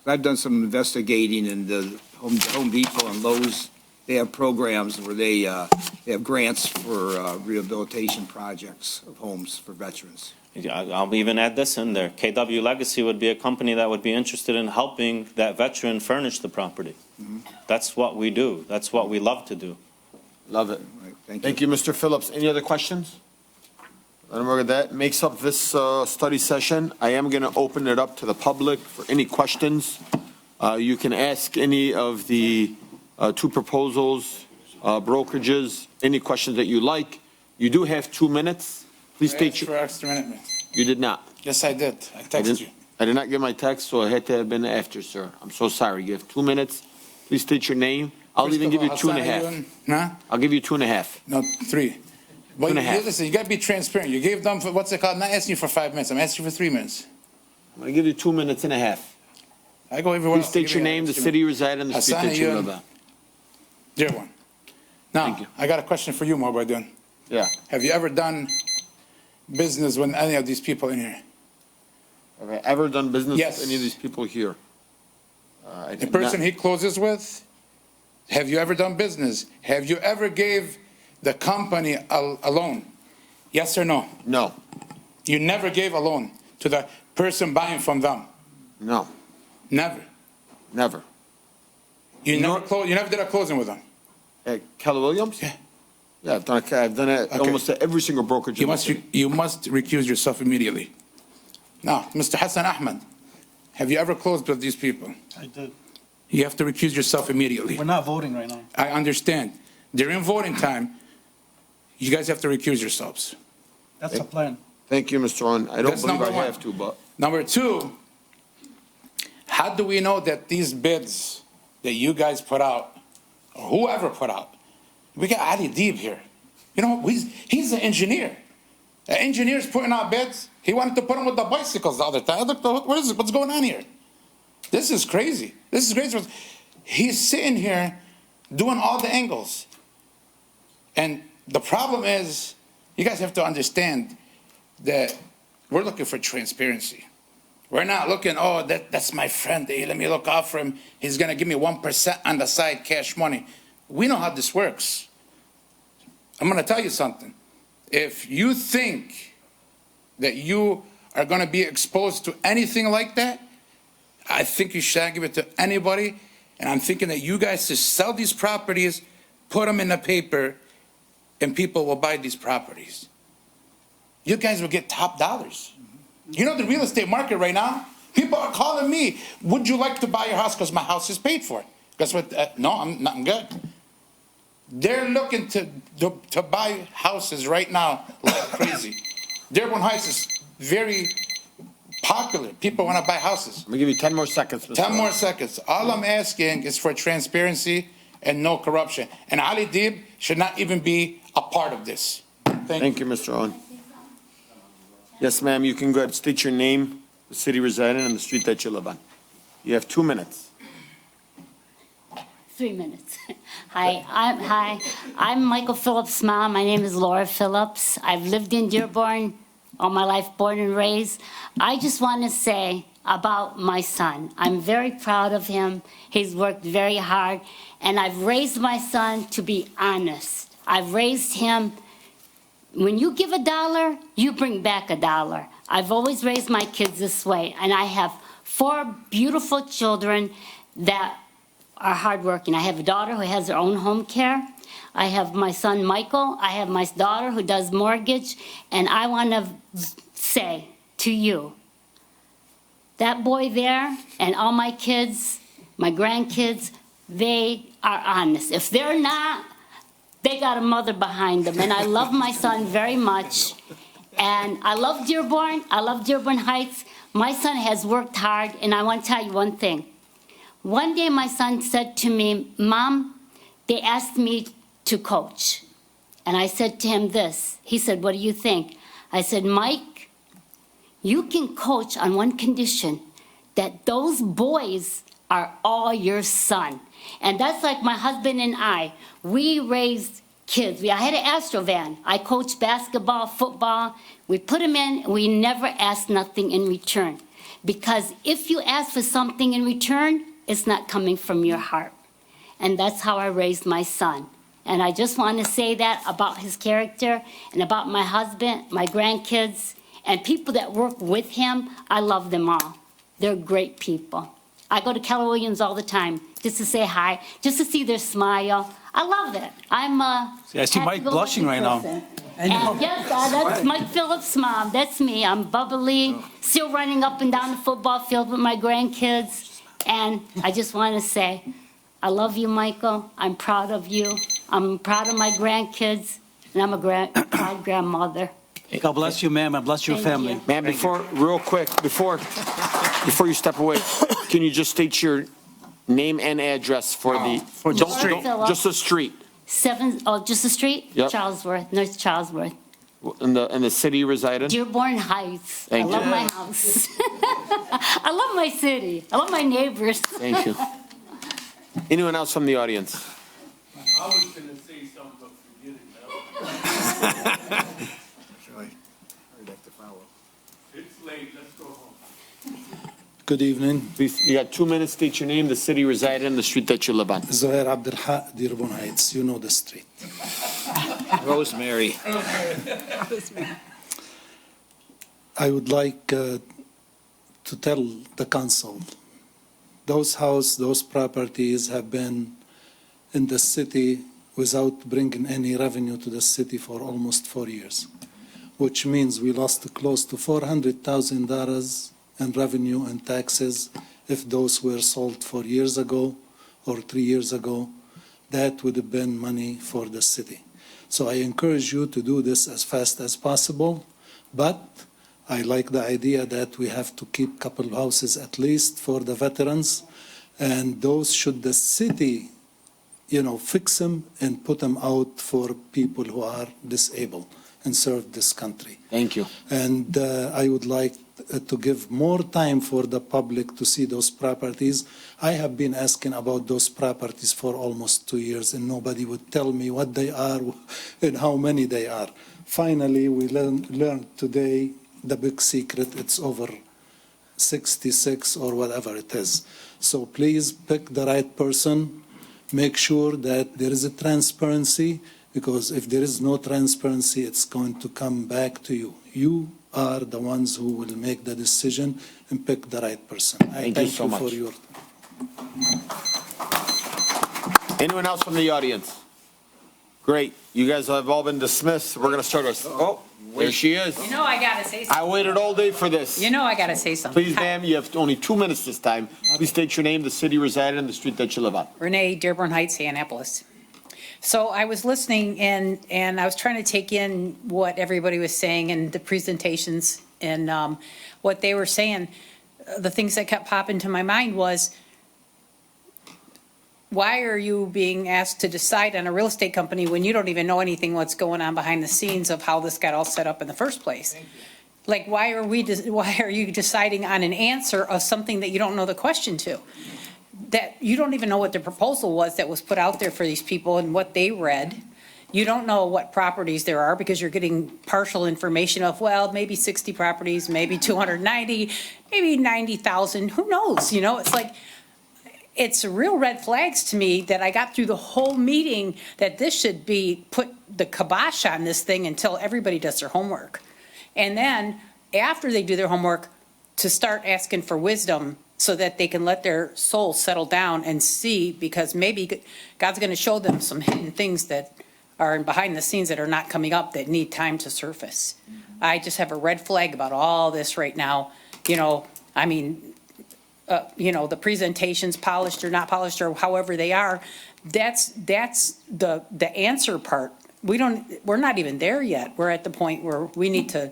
Speaker 7: I've done some investigating, and the Home Depot and Lowe's, they have programs where they have grants for rehabilitation projects of homes for veterans.
Speaker 8: I'll even add this in there. KW Legacy would be a company that would be interested in helping that veteran furnish the property. That's what we do. That's what we love to do.
Speaker 1: Love it.
Speaker 7: Right,
Speaker 1: Thank you, Mr. Phillips. Any other questions? That makes up this study session. I am going to open it up to the public for any questions. You can ask any of the 2 proposals, brokerages, any questions that you like. You do have 2 minutes. Please state your,
Speaker 10: For extra minute, man.
Speaker 1: you did not.
Speaker 10: Yes, I did. I
Speaker 1: I
Speaker 10: texted
Speaker 1: didn't-
Speaker 10: you.
Speaker 1: I did not get my text, so it had to have been after, sir. I'm so sorry. You have 2 minutes. Please state your name. I'll even give you 2.5.
Speaker 10: Huh?
Speaker 1: I'll give you 2.5.
Speaker 10: No, 3. But
Speaker 1: and a half.
Speaker 10: listen, you gotta be transparent. You gave them, what's it called? I'm not asking you for 5 minutes. I'm asking you for 3 minutes.
Speaker 1: I'm going to give you 2 minutes and a half.
Speaker 10: I go everywhere
Speaker 1: Please
Speaker 10: else.
Speaker 1: state
Speaker 10: Give
Speaker 1: your
Speaker 10: me
Speaker 1: name, the
Speaker 10: extra
Speaker 1: city you
Speaker 10: minute.
Speaker 1: reside in, the street
Speaker 10: Hassan
Speaker 1: that you
Speaker 10: Ayun.
Speaker 1: live on.
Speaker 10: Dearborn.
Speaker 1: Thank
Speaker 10: Now,
Speaker 1: you.
Speaker 10: I got a question for you, Mobadun.
Speaker 1: Yeah.
Speaker 10: Have you ever done business with any of these people in here?
Speaker 1: Have I ever done business
Speaker 10: Yes.
Speaker 1: with any of these people here? I
Speaker 10: The
Speaker 1: did
Speaker 10: person
Speaker 1: not.
Speaker 10: he closes with? Have you ever done business? Have you ever gave the company a loan? Yes or no?
Speaker 1: No,
Speaker 10: You never gave a loan to the person buying from them?
Speaker 1: no,
Speaker 10: Never.
Speaker 1: never.
Speaker 10: You
Speaker 1: Nor-
Speaker 10: never did a closing with them?
Speaker 1: Keller Williams?
Speaker 10: Yeah.
Speaker 1: Yeah, I've done it
Speaker 10: Okay.
Speaker 1: almost at every single brokerage. in the city.
Speaker 10: You must recuse yourself immediately. Now, Mr. Hassan Ahmed, have you ever closed with these people?
Speaker 9: I did.
Speaker 10: You have to recuse yourself immediately.
Speaker 9: We're not voting right now.
Speaker 10: I understand. During voting time, you guys have to recuse yourselves.
Speaker 9: That's the plan.
Speaker 1: Thank you, Mr. Owen. I don't
Speaker 10: That's
Speaker 1: believe I
Speaker 10: number one.
Speaker 1: have to, but
Speaker 10: Number 2, how do we know that these bids that you guys put out, or whoever put out, we got Ali Deeb here. You know, he's an engineer. The engineer's putting out bids. He wanted to put them with the bicycles the other time. Look, what is it? What's going on here? This is crazy. This is crazy. He's sitting here doing all the angles. And the problem is, you guys have to understand that we're looking for transparency. We're not looking, oh, that's my friend. Hey, let me look out for him. He's going to give me 1% on the side cash money. We know how this works. I'm going to tell you something. If you think that you are going to be exposed to anything like that, I think you shouldn't give it to anybody. And I'm thinking that you guys should sell these properties, put them in the paper, and people will buy these properties. You guys will get top dollars. You know the real estate market right now? People are calling me, would you like to buy your house because my house is paid for? Guess what? No, I'm good. They're looking to buy houses right now like crazy. Dearborn Heights is very popular. People want to buy houses.
Speaker 1: I'm gonna give you 10 more seconds, Mr.
Speaker 10: 10 more
Speaker 1: Owen.
Speaker 10: seconds. All I'm asking is for transparency and no corruption. And Ali Deeb should not even be a part of this.
Speaker 1: Thank you, Mr. Owen. Yes, ma'am, you can go ahead, state your name, the city residing, and the street that you live on. You have 2 minutes.
Speaker 11: 3 minutes. Hi, I'm Michael Phillips' mom. My name is Laura Phillips. I've lived in Dearborn all my life, born and raised. I just want to say about my son. I'm very proud of him. He's worked very hard, and I've raised my son to be honest. I've raised him, when you give $1, you bring back $1. I've always raised my kids this way, and I have 4 beautiful children that are hardworking. I have a daughter who has her own home care. I have my son Michael. I have my daughter who does mortgage. And I want to say to you, that boy there and all my kids, my grandkids, they are honest. If they're not, they got a mother behind them. And I love my son very much. And I love Dearborn. I love Dearborn Heights. My son has worked hard. And I want to tell you one thing. One day my son said to me, Mom, they asked me to coach. And I said to him this. He said, what do you think? I said, Mike, you can coach on one condition, that those boys are all your son. And that's like my husband and I. We raised kids. I had an Astro van. I coached basketball, football. We put them in. We never asked nothing in return. Because if you ask for something in return, it's not coming from your heart. And that's how I raised my son. And I just want to say that about his character and about my husband, my grandkids, and people that work with him. I love them all. They're great people. I go to Keller Williams all the time just to say hi, just to see their smile. I love it. I'm
Speaker 9: See, I see Mike blushing right now.
Speaker 11: And yes, that's Mike Phillips' mom. That's me. I'm bubbly, still running up and down the football field with my grandkids. And I just want to say, I love you, Michael. I'm proud of you. I'm proud of my grandkids. And I'm a proud grandmother.
Speaker 9: God bless you, ma'am, and bless your
Speaker 11: Thank
Speaker 9: family.
Speaker 11: you.
Speaker 1: Ma'am, real quick, before you step away, can you just state your name and address for the,
Speaker 11: the street.
Speaker 1: just the street,
Speaker 11: Just the street?
Speaker 1: Yep.
Speaker 11: Charlesworth, North Charlesworth.
Speaker 1: in the city you reside in?
Speaker 11: Dearborn Heights.
Speaker 1: Thank
Speaker 11: I love
Speaker 1: you.
Speaker 11: my house. I love my city. I love my neighbors.
Speaker 1: Thank you. Anyone else from the audience?
Speaker 12: I was gonna say something, but forget it now. It's late, let's go home.
Speaker 13: Good evening.
Speaker 1: Please, you got 2 minutes, state your name, the city you reside in, the street that you live on.
Speaker 13: Zohair Abdelhaq, Dearborn Heights. You know the street.
Speaker 7: Rosemary.
Speaker 13: I would like to tell the council, those properties have been in the city without bringing any revenue to the city for almost 4 years, which means we lost close to $400,000 in revenue and taxes. If those were sold 4 years ago or 3 years ago, that would have been money for the city. So I encourage you to do this as fast as possible, but I like the idea that we have to keep a couple of houses at least for the veterans, and those should the city, fix them and put them out for people who are disabled and serve this country.
Speaker 1: Thank you.
Speaker 13: And I would like to give more time for the public to see those properties. I have been asking about those properties for almost 2 years, and nobody would tell me what they are and how many they are. Finally, we learned today the big secret. It's over 66 or whatever it is. So please pick the right person. Make sure that there is a transparency, because if there is no transparency, it's going to come back to you. You are the ones who will make the decision and pick the right person. I
Speaker 1: Thank you so much.
Speaker 13: for your.
Speaker 1: Anyone else from the audience? Great. You guys have all been dismissed. We're going to start our, there she is.
Speaker 14: You know I gotta say something.
Speaker 1: I waited all day for this.
Speaker 14: You know I gotta say something.
Speaker 1: Please, ma'am, you have only 2 minutes this time. Please state your name, the city you reside in, the street that you live on.
Speaker 14: Renee, Dearborn Heights, Annapolis. So I was listening and I was trying to take in what everybody was saying and the presentations and what they were saying. The things that kept popping to my mind was, why are you being asked to decide on a real estate company when you don't even know anything what's going on behind the scenes of how this got all set up in the first place? Like, why are you deciding on an answer of something that you don't know the question to? That you don't even know what the proposal was that was put out there for these people and what they read. You don't know what properties there are because you're getting partial information of, well, maybe 60 properties, maybe 290, maybe 90,000, who knows? You know, it's like, it's real red flags to me that I got through the whole meeting that this should be, put the kibosh on this thing until everybody does their homework. And then after they do their homework, to start asking for wisdom so that they can let their soul settle down and see, because maybe God's going to show them some hidden things that are behind the scenes that are not coming up that need time to surface. I just have a red flag about all this right now. You know, I mean, you know, the presentations polished or not polished or however they are, that's the answer part. We're not even there yet. We're at the point where we need to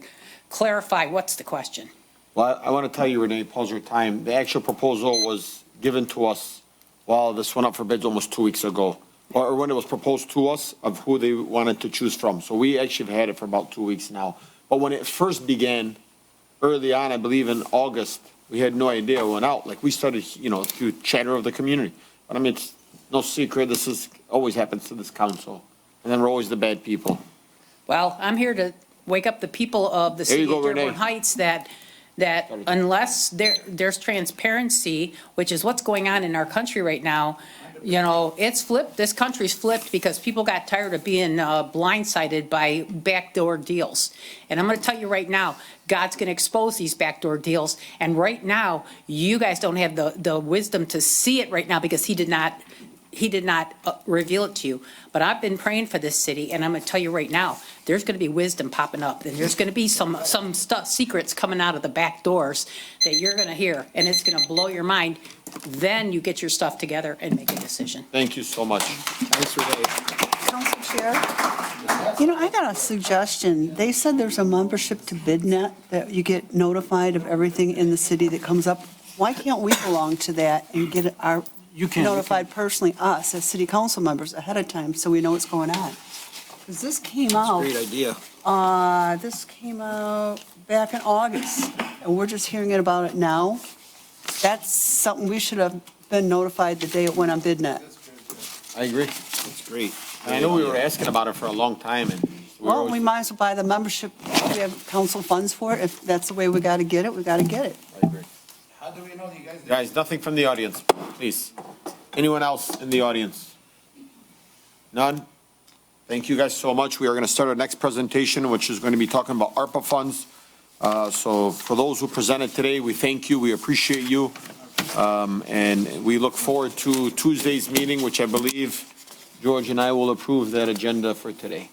Speaker 14: clarify what's the question.
Speaker 1: Well, I want to tell you, Renee, pause your time. The actual proposal was given to us while this went up for bids almost 2 weeks ago, or when it was proposed to us of who they wanted to choose from. So we actually have had it for about 2 weeks now. But when it first began, early on, I believe in August, we had no idea it went out. Like, we started, you know, through chatter of the community. But I mean, it's no secret, this is, always happens to this council. And then we're always the bad people.
Speaker 14: Well, I'm here to wake up the people of the
Speaker 1: There you
Speaker 14: city of
Speaker 1: go, Renee.
Speaker 14: Dearborn Heights that unless there's transparency, which is what's going on in our country right now, you know, it's flipped, this country's flipped because people got tired of being blindsided by backdoor deals. And I'm going to tell you right now, God's going to expose these backdoor deals. And right now, you guys don't have the wisdom to see it right now because he did not reveal it to you. But I've been praying for this city, and I'm going to tell you right now, there's going to be wisdom popping up, and there's going to be some stuff, secrets coming out of the back doors that you're going to hear, and it's going to blow your mind. Then you get your stuff together and make a decision.
Speaker 1: Thank you so much. Thanks, Renee.
Speaker 6: Council Chair, you know, I got a suggestion. They said there's a membership to BidNet, that you get notified of everything in the city that comes up. Why can't we belong to that and get our notified personally, us as city council members ahead of time so we know what's going on? Because this came out.
Speaker 7: Great idea.
Speaker 6: This came out back in August, and we're just hearing about it now. That's something we should have been notified the day it went on BidNet.
Speaker 1: I agree.
Speaker 7: That's great.
Speaker 1: And I know we were asking about it for a long time, and
Speaker 6: Well, we might as well buy the membership. We have council funds for it. If that's the way we got to get it, we got to get it.
Speaker 1: I agree.
Speaker 10: How do we know that you guys?
Speaker 1: Guys, nothing from the audience, please. Anyone else in the audience? None? Thank you guys so much. We are going to start our next presentation, which is going to be talking about ARPA funds. So for those who presented today, we thank you. We appreciate you. And we look forward to Tuesday's meeting, which I believe George and I will approve that agenda for today.